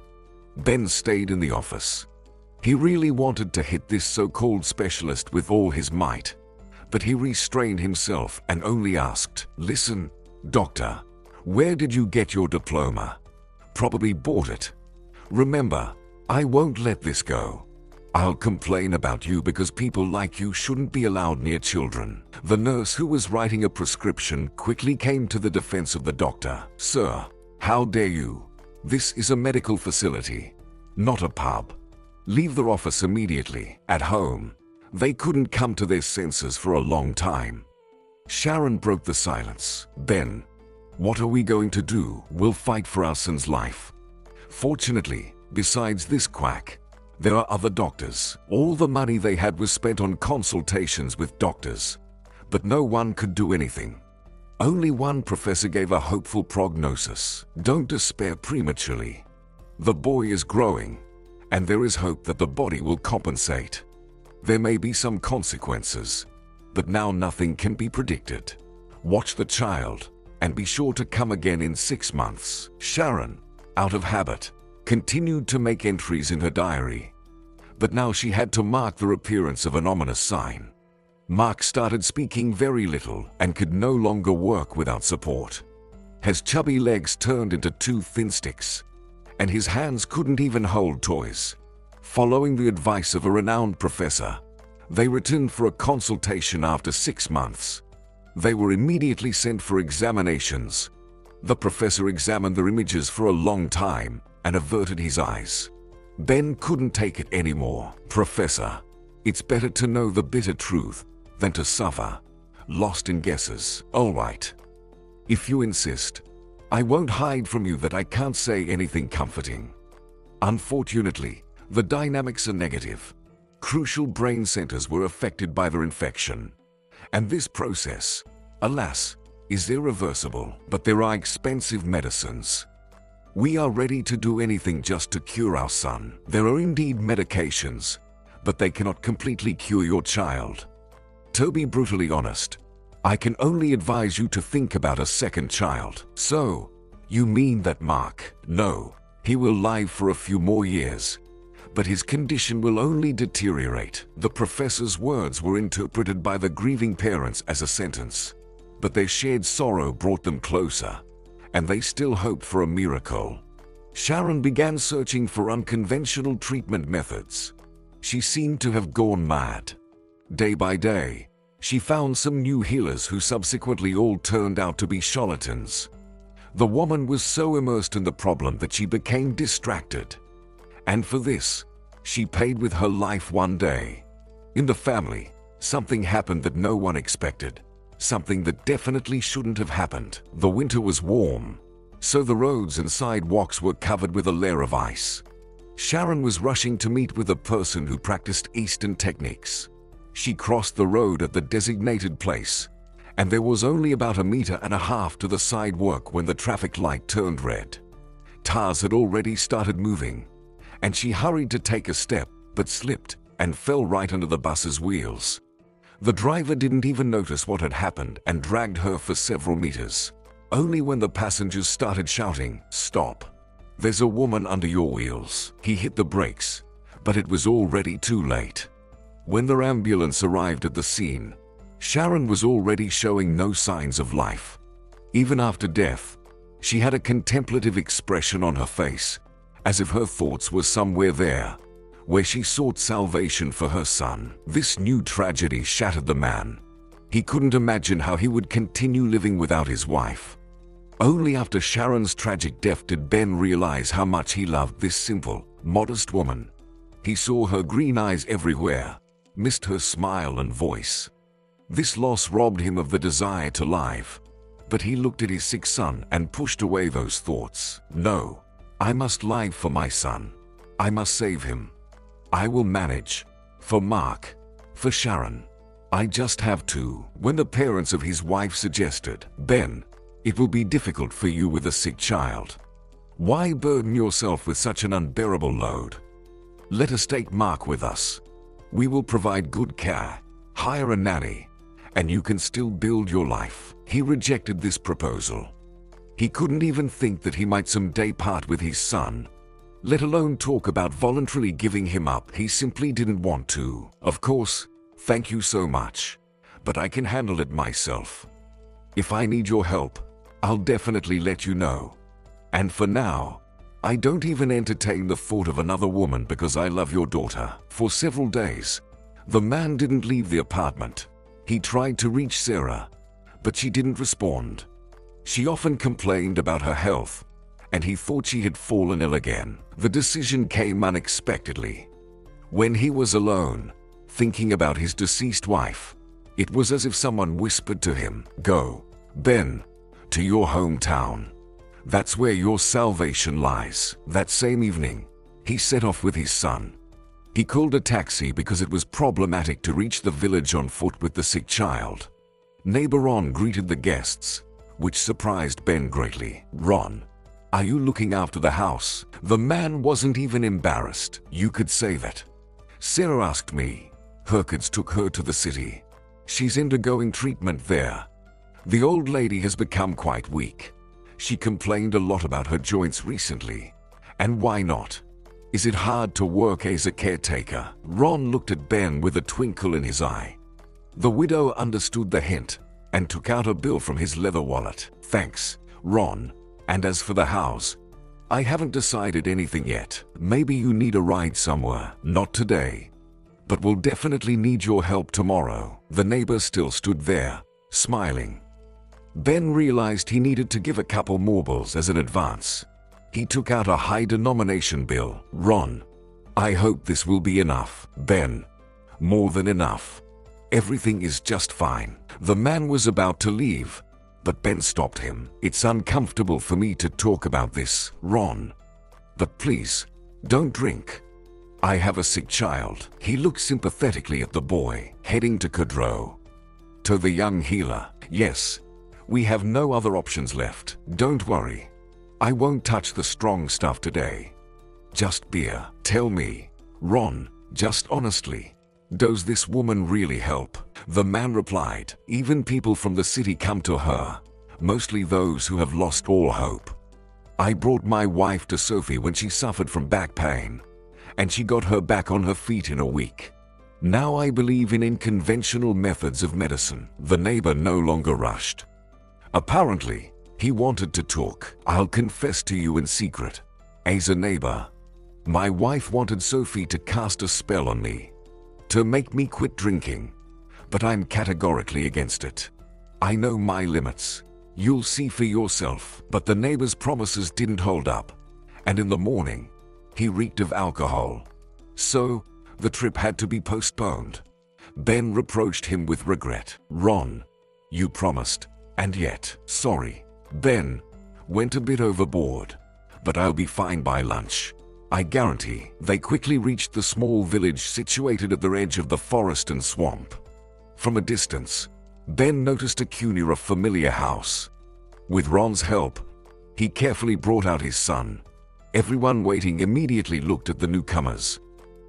Ben stayed in the office. He really wanted to hit this so-called specialist with all his might, but he restrained himself and only asked, "Listen, doctor, where did you get your diploma? Probably bought it. Remember, I won't let this go. I'll complain about you because people like you shouldn't be allowed near children." The nurse who was writing a prescription quickly came to the defense of the doctor. "Sir, how dare you? This is a medical facility, not a pub. Leave the office immediately." At home, they couldn't come to their senses for a long time. Sharon broke the silence. "Ben, what are we going to do?" "We'll fight for our son's life. Fortunately, besides this quack, there are other doctors." All the money they had was spent on consultations with doctors, but no one could do anything. Only one professor gave a hopeful prognosis. "Don't despair prematurely. The boy is growing, and there is hope that the body will compensate. There may be some consequences, but now nothing can be predicted. Watch the child, and be sure to come again in 6 months." Sharon, out of habit, continued to make entries in her diary, but now she had to mark the appearance of an ominous sign. Mark started speaking very little and could no longer work without support. His chubby legs turned into 2 thin sticks, and his hands couldn't even hold toys. Following the advice of a renowned professor, they returned for a consultation after 6 months. They were immediately sent for examinations. The professor examined their images for a long time and averted his eyes. Ben couldn't take it anymore. "Professor, it's better to know the bitter truth. than to suffer, lost in guesses. All right. If you insist, I won't hide from you that I can't say anything comforting. Unfortunately, the dynamics are negative. Crucial brain centers were affected by the infection. And this process, alas, is irreversible. But there are expensive medicines. We are ready to do anything just to cure our son. There are indeed medications, but they cannot completely cure your child. To be brutally honest, I can only advise you to think about a second child. So, you mean that Mark? No, he will live for a few more years, but his condition will only deteriorate. The professor's words were interpreted by the grieving parents as a sentence, but their shared sorrow brought them closer, and they still hoped for a miracle. Sharon began searching for unconventional treatment methods. She seemed to have gone mad. Day by day, she found some new healers who subsequently all turned out to be charlatans. The woman was so immersed in the problem that she became distracted. And for this, she paid with her life one day. In the family, something happened that no one expected. Something that definitely shouldn't have happened. The winter was warm, so the roads and sidewalks were covered with a layer of ice. Sharon was rushing to meet with a person who practiced Eastern techniques. She crossed the road at the designated place, and there was only about 1.5 meters to the sidewalk when the traffic light turned red. Tires had already started moving, and she hurried to take a step, but slipped and fell right under the bus's wheels. The driver didn't even notice what had happened and dragged her for several meters. Only when the passengers started shouting, "Stop! There's a woman under your wheels," he hit the brakes, but it was already too late. When the ambulance arrived at the scene, Sharon was already showing no signs of life. Even after death, she had a contemplative expression on her face, as if her thoughts were somewhere there, where she sought salvation for her son. This new tragedy shattered the man. He couldn't imagine how he would continue living without his wife. Only after Sharon's tragic death did Ben realize how much he loved this simple, modest woman. He saw her green eyes everywhere, missed her smile and voice. This loss robbed him of the desire to live. But he looked at his sick son and pushed away those thoughts. No, I must live for my son. I must save him. I will manage. For Mark. For Sharon. I just have to. When the parents of his wife suggested, "Ben, it will be difficult for you with a sick child. Why burden yourself with such an unbearable load? Let us take Mark with us. We will provide good care, hire a nanny, and you can still build your life." He rejected this proposal. He couldn't even think that he might someday part with his son, let alone talk about voluntarily giving him up. He simply didn't want to. "Of course, thank you so much, but I can handle it myself. If I need your help, I'll definitely let you know. And for now, I don't even entertain the thought of another woman because I love your daughter." For several days, the man didn't leave the apartment. He tried to reach Sarah, but she didn't respond. She often complained about her health, and he thought she had fallen ill again. The decision came unexpectedly. When he was alone, thinking about his deceased wife, it was as if someone whispered to him, "Go, Ben, to your hometown. That's where your salvation lies." That same evening, he set off with his son. He called a taxi because it was problematic to reach the village on foot with the sick child. Neighbor Ron greeted the guests, which surprised Ben greatly. "Ron, are you looking after the house?" The man wasn't even embarrassed. "You could say that. Sarah asked me. Her kids took her to the city. She's undergoing treatment there. The old lady has become quite weak. She complained a lot about her joints recently. And why not? Is it hard to work as a caretaker?" Ron looked at Ben with a twinkle in his eye. The widow understood the hint and took out a bill from his leather wallet. "Thanks, Ron. And as for the house, I haven't decided anything yet. Maybe you need a ride somewhere." "Not today, but we'll definitely need your help tomorrow." The neighbor still stood there, smiling. Ben realized he needed to give a couple more bills as an advance. He took out a high-denomination bill. "Ron, I hope this will be enough." "Ben, more than enough. Everything is just fine." The man was about to leave, but Ben stopped him. "It's uncomfortable for me to talk about this, Ron. But please, don't drink. I have a sick child." He looked sympathetically at the boy, heading to Kudrow. To the young healer, "Yes, we have no other options left. Don't worry. I won't touch the strong stuff today. Just beer." "Tell me, Ron, just honestly, does this woman really help?" The man replied, "Even people from the city come to her, mostly those who have lost all hope. I brought my wife to Sophie when she suffered from back pain, and she got her back on her feet in a week. Now I believe in unconventional methods of medicine." The neighbor no longer rushed. Apparently, he wanted to talk. "I'll confess to you in secret. As a neighbor, my wife wanted Sophie to cast a spell on me, to make me quit drinking, but I'm categorically against it. I know my limits. You'll see for yourself." But the neighbor's promises didn't hold up, and in the morning, he reeked of alcohol. So, the trip had to be postponed. Ben reproached him with regret. "Ron, you promised, and yet." "Sorry." Ben went a bit overboard, but I'll be fine by lunch, I guarantee. They quickly reached the small village situated at the edge of the forest and swamp. From a distance, Ben noticed a cuneiform familiar house. With Ron's help, he carefully brought out his son. Everyone waiting immediately looked at the newcomers.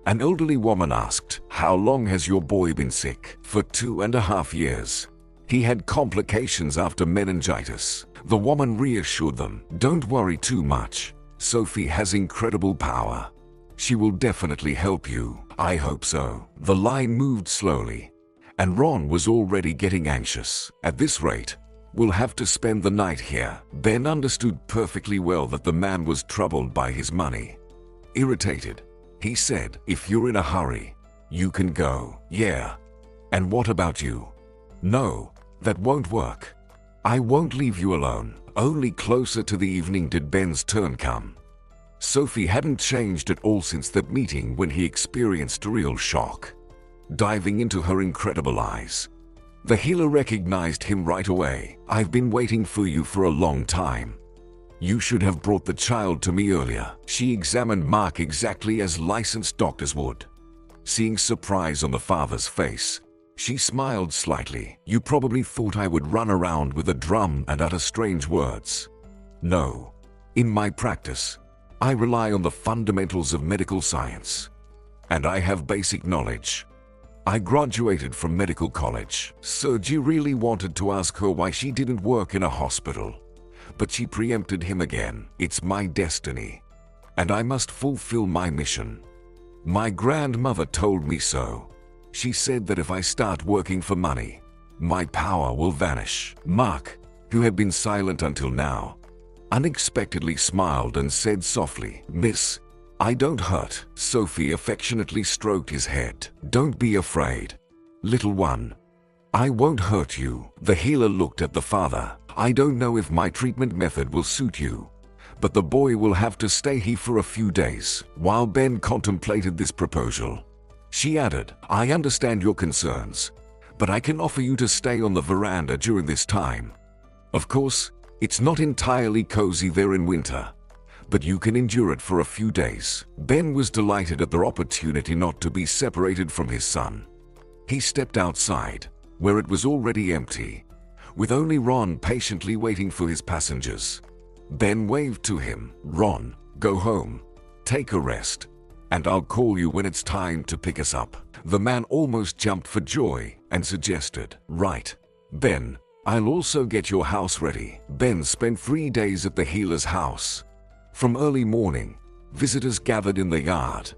An elderly woman asked, "How long has your boy been sick?" "For 2.5 years. He had complications after meningitis." The woman reassured them, "Don't worry too much. Sophie has incredible power. She will definitely help you." "I hope so." The line moved slowly, and Ron was already getting anxious. "At this rate, we'll have to spend the night here." Ben understood perfectly well that the man was troubled by his money. Irritated, he said, "If you're in a hurry, you can go." "Yeah. And what about you?" "No, that won't work. I won't leave you alone." Only closer to the evening did Ben's turn come. Sophie hadn't changed at all since that meeting when he experienced a real shock, diving into her incredible eyes. The healer recognized him right away. "I've been waiting for you for a long time. You should have brought the child to me earlier." She examined Mark exactly as licensed doctors would. Seeing surprise on the father's face, she smiled slightly. "You probably thought I would run around with a drum and utter strange words. No. In my practice, I rely on the fundamentals of medical science. And I have basic knowledge. I graduated from medical college." Sergi really wanted to ask her why she didn't work in a hospital, but she preempted him again. "It's my destiny, and I must fulfill my mission. My grandmother told me so. She said that if I start working for money, my power will vanish." Mark, who had been silent until now, unexpectedly smiled and said softly, "Miss, I don't hurt." Sophie affectionately stroked his head. "Don't be afraid, little one. I won't hurt you." The healer looked at the father. "I don't know if my treatment method will suit you, but the boy will have to stay here for a few days." While Ben contemplated this proposal, she added, "I understand your concerns, but I can offer you to stay on the veranda during this time. Of course, it's not entirely cozy there in winter, but you can endure it for a few days." Ben was delighted at the opportunity not to be separated from his son. He stepped outside, where it was already empty, with only Ron patiently waiting for his passengers. Ben waved to him. "Ron, go home, take a rest, and I'll call you when it's time to pick us up." The man almost jumped for joy and suggested, "Right, Ben, I'll also get your house ready." Ben spent 3 days at the healer's house. From early morning, visitors gathered in the yard,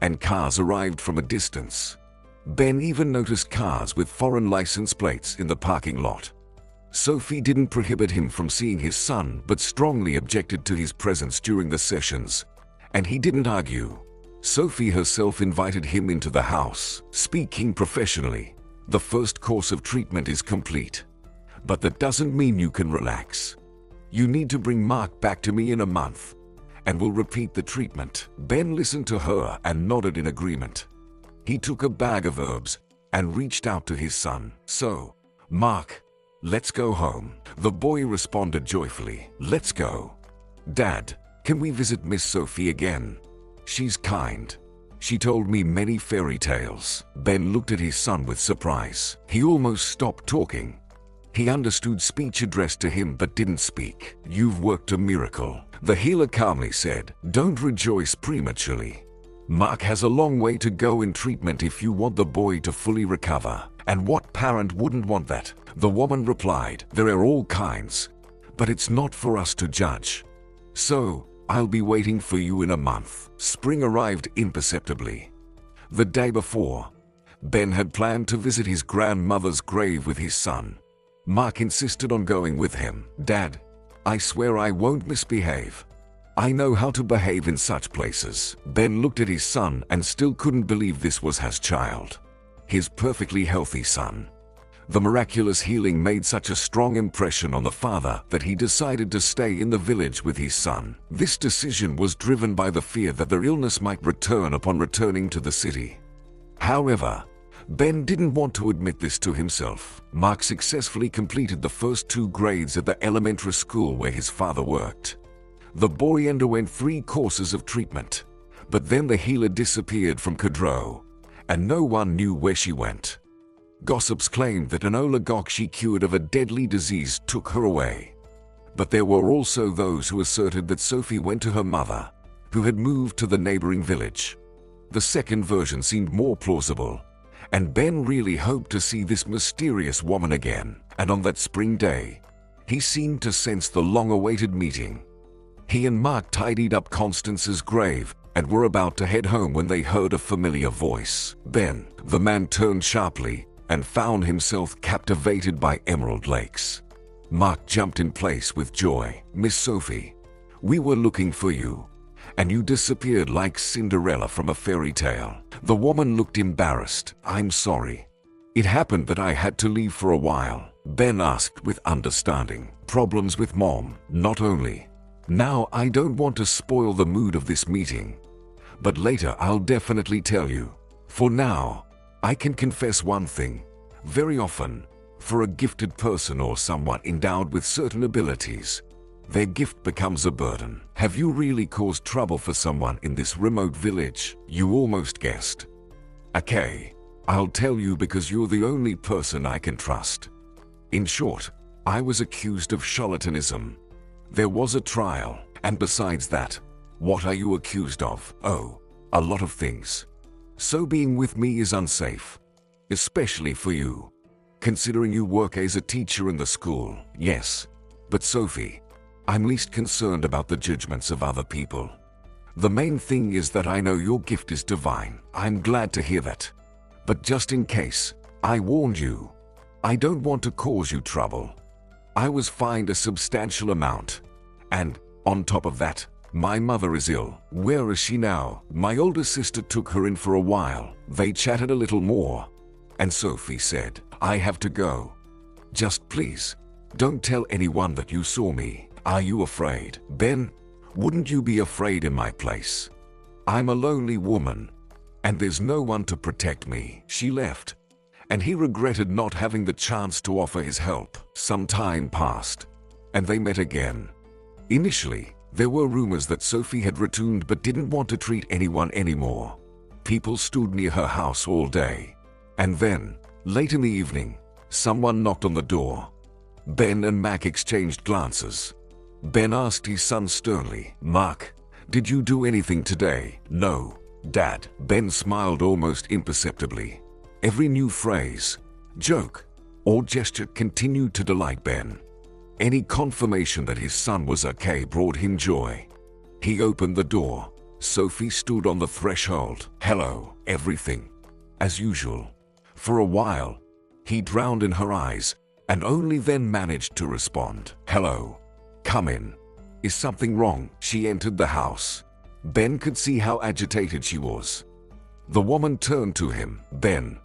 and cars arrived from a distance. Ben even noticed cars with foreign license plates in the parking lot. Sophie didn't prohibit him from seeing his son, but strongly objected to his presence during the sessions, and he didn't argue. Sophie herself invited him into the house. "Speaking professionally, the first course of treatment is complete, but that doesn't mean you can relax. You need to bring Mark back to me in a month, and we'll repeat the treatment." Ben listened to her and nodded in agreement. He took a bag of herbs, and reached out to his son. "So, Mark, let's go home." The boy responded joyfully, "Let's go. Dad, can we visit Miss Sophie again? She's kind. She told me many fairy tales." Ben looked at his son with surprise. He almost stopped talking. He understood speech addressed to him but didn't speak. "You've worked a miracle," the healer calmly said. "Don't rejoice prematurely. Mark has a long way to go in treatment if you want the boy to fully recover. And what parent wouldn't want that?" The woman replied, "There are all kinds, but it's not for us to judge. So, I'll be waiting for you in a month." Spring arrived imperceptibly. The day before, Ben had planned to visit his grandmother's grave with his son. Mark insisted on going with him. "Dad, I swear I won't misbehave. I know how to behave in such places." Ben looked at his son and still couldn't believe this was his child, his perfectly healthy son. The miraculous healing made such a strong impression on the father that he decided to stay in the village with his son. This decision was driven by the fear that their illness might return upon returning to the city. However, Ben didn't want to admit this to himself. Mark successfully completed the first 2 grades at the elementary school where his father worked. The boy underwent 3 courses of treatment, but then the healer disappeared from Cadro, and no one knew where she went. Gossips claimed that an oligarch she cured of a deadly disease took her away. But there were also those who asserted that Sophie went to her mother, who had moved to the neighboring village. The second version seemed more plausible, and Ben really hoped to see this mysterious woman again. And on that spring day, he seemed to sense the long-awaited meeting. He and Mark tidied up Constance's grave and were about to head home when they heard a familiar voice. "Ben." The man turned sharply and found himself captivated by emerald lakes. Mark jumped in place with joy. "Miss Sophie, we were looking for you, and you disappeared like Cinderella from a fairy tale." The woman looked embarrassed. "I'm sorry. It happened that I had to leave for a while," Ben asked with understanding. "Problems with Mom, not only. Now, I don't want to spoil the mood of this meeting, but later I'll definitely tell you. For now, I can confess one thing. Very often, for a gifted person or someone endowed with certain abilities, their gift becomes a burden. Have you really caused trouble for someone in this remote village?" "You almost guessed." "Okay, I'll tell you because you're the only person I can trust. In short, I was accused of charlatanism. There was a trial, and besides that, what are you accused of?" "Oh, a lot of things. So being with me is unsafe, especially for you, considering you work as a teacher in the school." "Yes, but Sophie, I'm least concerned about the judgments of other people. The main thing is that I know your gift is divine." "I'm glad to hear that. But just in case, I warned you. I don't want to cause you trouble. I was fined a substantial amount, and, on top of that, my mother is ill." "Where is she now?" "My older sister took her in for a while." They chatted a little more, and Sophie said, "I have to go. Just please, don't tell anyone that you saw me." "Are you afraid?" "Ben, wouldn't you be afraid in my place? I'm a lonely woman, and there's no one to protect me." She left, and he regretted not having the chance to offer his help. Some time passed, and they met again. Initially, there were rumors that Sophie had returned but didn't want to treat anyone anymore. People stood near her house all day. And then, late in the evening, someone knocked on the door. Ben and Mac exchanged glances. Ben asked his son sternly, "Mark, did you do anything today?" "No, Dad." Ben smiled almost imperceptibly. Every new phrase, joke, or gesture continued to delight Ben. Any confirmation that his son was okay brought him joy. He opened the door. Sophie stood on the threshold. "Hello, everything." As usual. For a while, he drowned in her eyes, and only then managed to respond. "Hello. Come in. Is something wrong?" She entered the house. Ben could see how agitated she was. The woman turned to him. "Ben,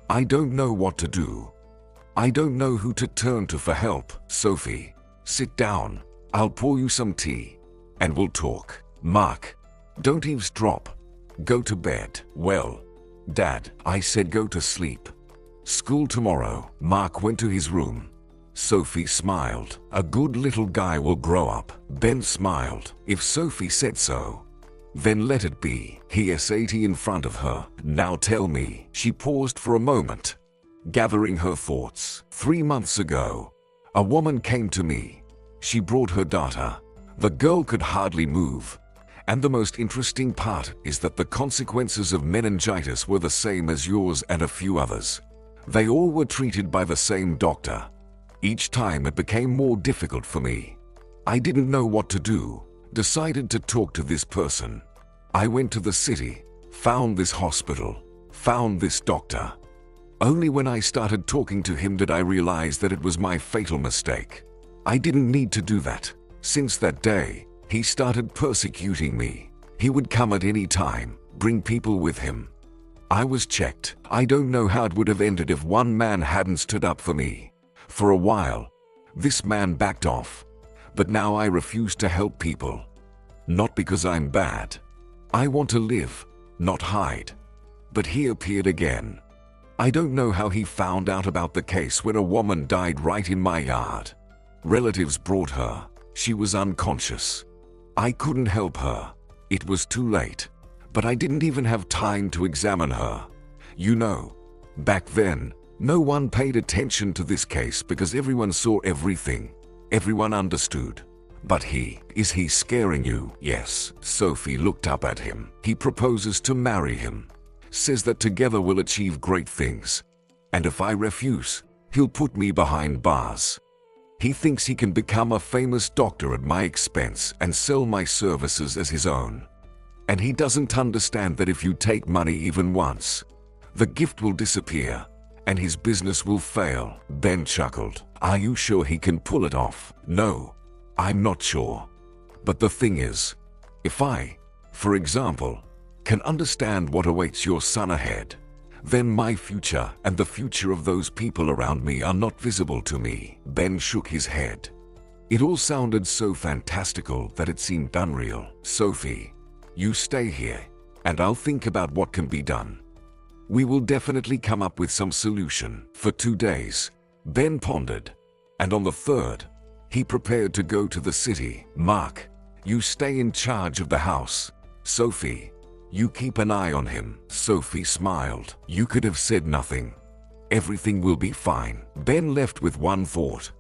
I don't know what to do. I don't know who to turn to for help." "Sophie, sit down. I'll pour you some tea, and we'll talk." "Mark, don't eavesdrop. Go to bed." "Well, Dad," I said, "go to sleep. School tomorrow. Mark went to his room. Sophie smiled. A good little guy will grow up. Ben smiled. If Sophie said so, then let it be. He sat in front of her. Now tell me. She paused for a moment, gathering her thoughts. 3 months ago, a woman came to me. She brought her daughter. The girl could hardly move. And the most interesting part is that the consequences of meningitis were the same as yours and a few others. They all were treated by the same doctor. Each time it became more difficult for me. I didn't know what to do. Decided to talk to this person. I went to the city, found this hospital, found this doctor. Only when I started talking to him did I realize that it was my fatal mistake. I didn't need to do that. Since that day, he started persecuting me. He would come at any time, bring people with him. I was checked. I don't know how it would have ended if one man hadn't stood up for me. For a while, this man backed off. But now I refuse to help people. Not because I'm bad. I want to live, not hide. But he appeared again. I don't know how he found out about the case when a woman died right in my yard. Relatives brought her. She was unconscious. I couldn't help her. It was too late. But I didn't even have time to examine her. You know, back then, no one paid attention to this case because everyone saw everything. Everyone understood. But is he scaring you? Yes. Sophie looked up at him. He proposes to marry him. Says that together we'll achieve great things. And if I refuse, he'll put me behind bars. He thinks he can become a famous doctor at my expense and sell my services as his own. And he doesn't understand that if you take money even once, the gift will disappear and his business will fail. Ben chuckled. Are you sure he can pull it off? No, I'm not sure. But the thing is, if I, for example, can understand what awaits your son ahead, then my future and the future of those people around me are not visible to me. Ben shook his head. It all sounded so fantastical that it seemed unreal. Sophie, you stay here, and I'll think about what can be done. We will definitely come up with some solution. For 2 days, Ben pondered, and on the third, he prepared to go to the city. Mark, you stay in charge of the house. Sophie, you keep an eye on him. Sophie smiled. You could have said nothing. Everything will be fine. Ben left with one thought.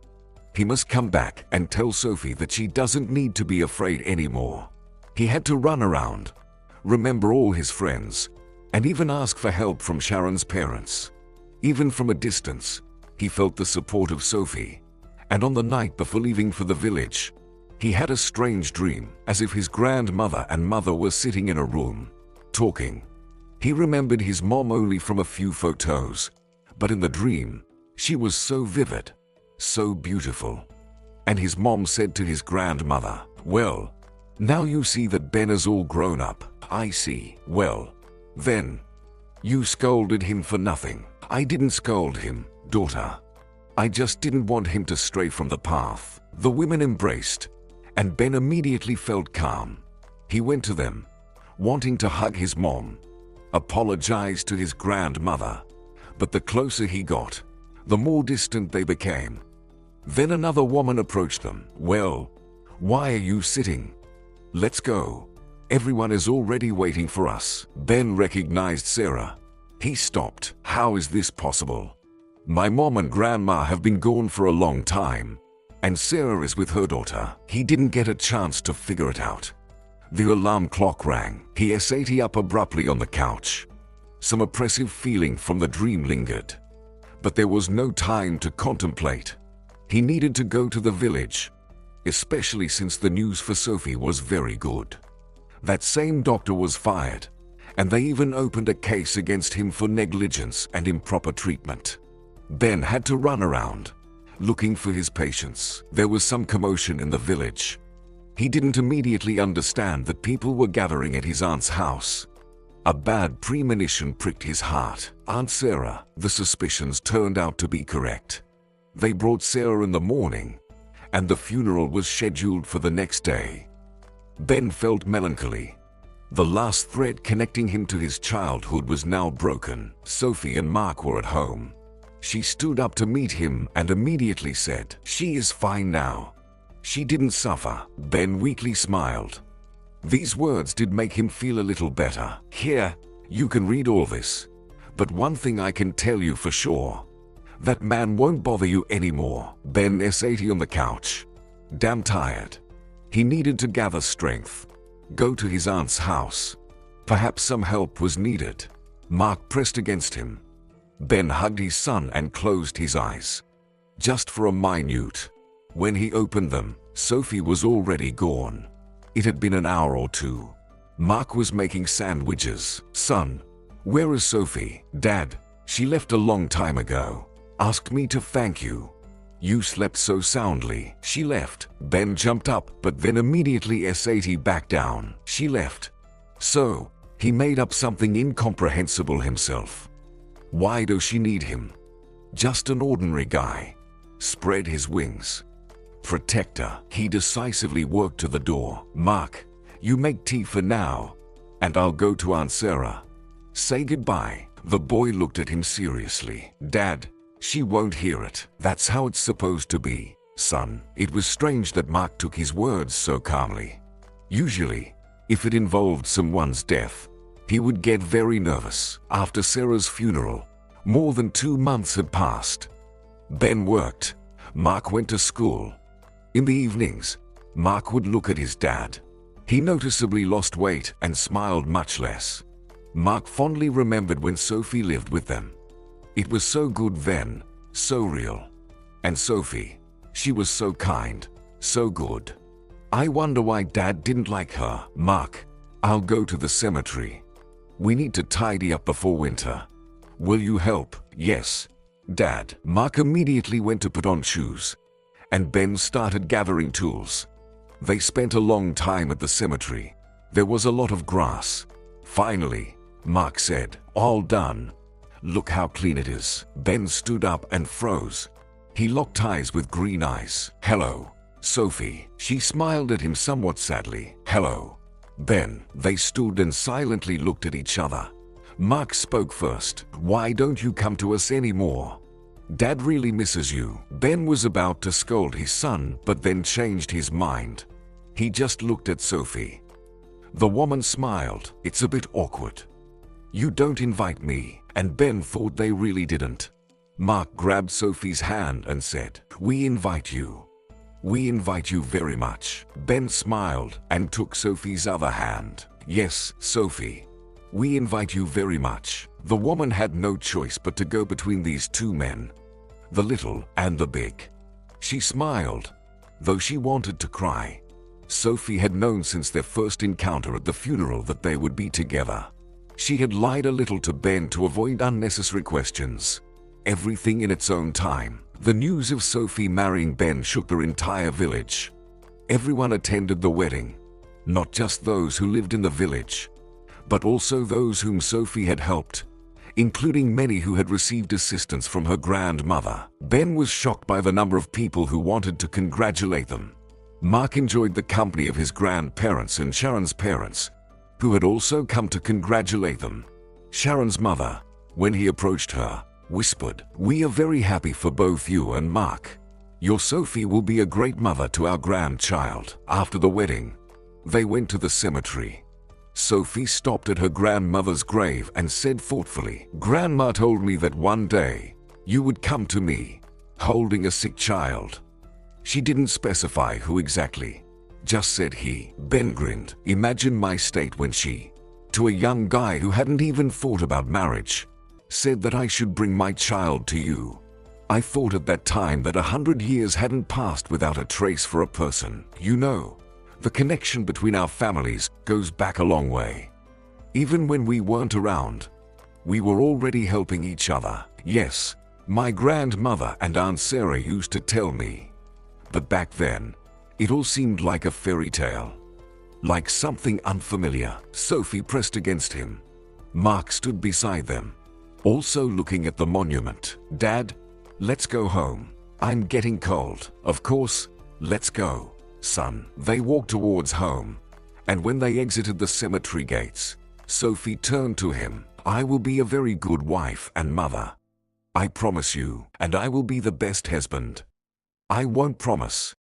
He must come back and tell Sophie that she doesn't need to be afraid anymore. He had to run around, remember all his friends, and even ask for help from Sharon's parents. Even from a distance, he felt the support of Sophie. And on the night before leaving for the village, he had a strange dream, as if his grandmother and mother were sitting in a room, talking. He remembered his mom only from a few photos, but in the dream, she was so vivid, so beautiful. And his mom said to his grandmother, "Well, now you see that Ben is all grown up." I see. Well, then, you scolded him for nothing. I didn't scold him, daughter. I just didn't want him to stray from the path. The women embraced, and Ben immediately felt calm. He went to them, wanting to hug his mom, apologized to his grandmother, but the closer he got, the more distant they became. Then another woman approached them. "Well, why are you sitting? Let's go. Everyone is already waiting for us." Ben recognized Sarah. He stopped. "How is this possible? My mom and grandma have been gone for a long time, and Sarah is with her daughter." He didn't get a chance to figure it out. The alarm clock rang. He sat up abruptly on the couch. Some oppressive feeling from the dream lingered, but there was no time to contemplate. He needed to go to the village, especially since the news for Sophie was very good. That same doctor was fired, and they even opened a case against him for negligence and improper treatment. Ben had to run around, looking for his patients. There was some commotion in the village. He didn't immediately understand that people were gathering at his aunt's house. A bad premonition pricked his heart. Aunt Sarah, the suspicions turned out to be correct. They brought Sarah in the morning, and the funeral was scheduled for the next day. Ben felt melancholy. The last thread connecting him to his childhood was now broken. Sophie and Mark were at home. She stood up to meet him and immediately said, "She is fine now. She didn't suffer." Ben weakly smiled. These words did make him feel a little better. "Here, you can read all this. But one thing I can tell you for sure. That man won't bother you anymore." Ben sat on the couch, damn tired. He needed to gather strength, go to his aunt's house. Perhaps some help was needed. Mark pressed against him. Ben hugged his son and closed his eyes. Just for a minute. When he opened them, Sophie was already gone. It had been an hour or two. Mark was making sandwiches. "Son, where is Sophie?" "Dad, she left a long time ago. Asked me to thank you. You slept so soundly." "She left." Ben jumped up, but then immediately sat back down. "She left. So, he made up something incomprehensible himself. Why does she need him? Just an ordinary guy. Spread his wings. Protector." He decisively walked to the door. "Mark, you make tea for now, and I'll go to Aunt Sarah. Say goodbye." The boy looked at him seriously. "Dad, she won't hear it. That's how it's supposed to be, son." It was strange that Mark took his words so calmly. Usually, if it involved someone's death, he would get very nervous. After Sarah's funeral, more than 2 months had passed. Ben worked. Mark went to school. In the evenings, Mark would look at his dad. He noticeably lost weight and smiled much less. Mark fondly remembered when Sophie lived with them. It was so good then, so real. And Sophie, she was so kind, so good. I wonder why Dad didn't like her. "Mark, I'll go to the cemetery. We need to tidy up before winter. Will you help?" "Yes, Dad." Mark immediately went to put on shoes, and Ben started gathering tools. They spent a long time at the cemetery. There was a lot of grass. Finally, Mark said, "All done. Look how clean it is." Ben stood up and froze. He locked eyes with green eyes. "Hello, Sophie." She smiled at him somewhat sadly. "Hello, Ben." They stood and silently looked at each other. Mark spoke first. "Why don't you come to us anymore? Dad really misses you." Ben was about to scold his son, but then changed his mind. He just looked at Sophie. The woman smiled. "It's a bit awkward. You don't invite me." And Ben thought they really didn't. Mark grabbed Sophie's hand and said, "We invite you. We invite you very much." Ben smiled and took Sophie's other hand. "Yes, Sophie. We invite you very much." The woman had no choice but to go between these two men, the little and the big. She smiled, though she wanted to cry. Sophie had known since their first encounter at the funeral that they would be together. She had lied a little to Ben to avoid unnecessary questions. Everything in its own time. The news of Sophie marrying Ben shook their entire village. Everyone attended the wedding, not just those who lived in the village, but also those whom Sophie had helped, including many who had received assistance from her grandmother. Ben was shocked by the number of people who wanted to congratulate them. Mark enjoyed the company of his grandparents and Sharon's parents, who had also come to congratulate them. Sharon's mother, when he approached her, whispered, "We are very happy for both you and Mark. Your Sophie will be a great mother to our grandchild." After the wedding, they went to the cemetery. Sophie stopped at her grandmother's grave and said thoughtfully, "Grandma told me that one day you would come to me, holding a sick child." She didn't specify who exactly, just said he. Ben grinned. Imagine my state when she, to a young guy who hadn't even thought about marriage, said that I should bring my child to you. I thought at that time that 100 years hadn't passed without a trace for a person. You know, the connection between our families goes back a long way. Even when we weren't around, we were already helping each other. Yes, my grandmother and Aunt Sarah used to tell me. But back then, it all seemed like a fairy tale. Like something unfamiliar. Sophie pressed against him. Mark stood beside them, also looking at the monument. "Dad, let's go home. I'm getting cold." "Of course, let's go, son." They walked towards home, and when they exited the cemetery gates, Sophie turned to him. "I will be a very good wife and mother. I promise you, and I will be the best husband. I won't promise.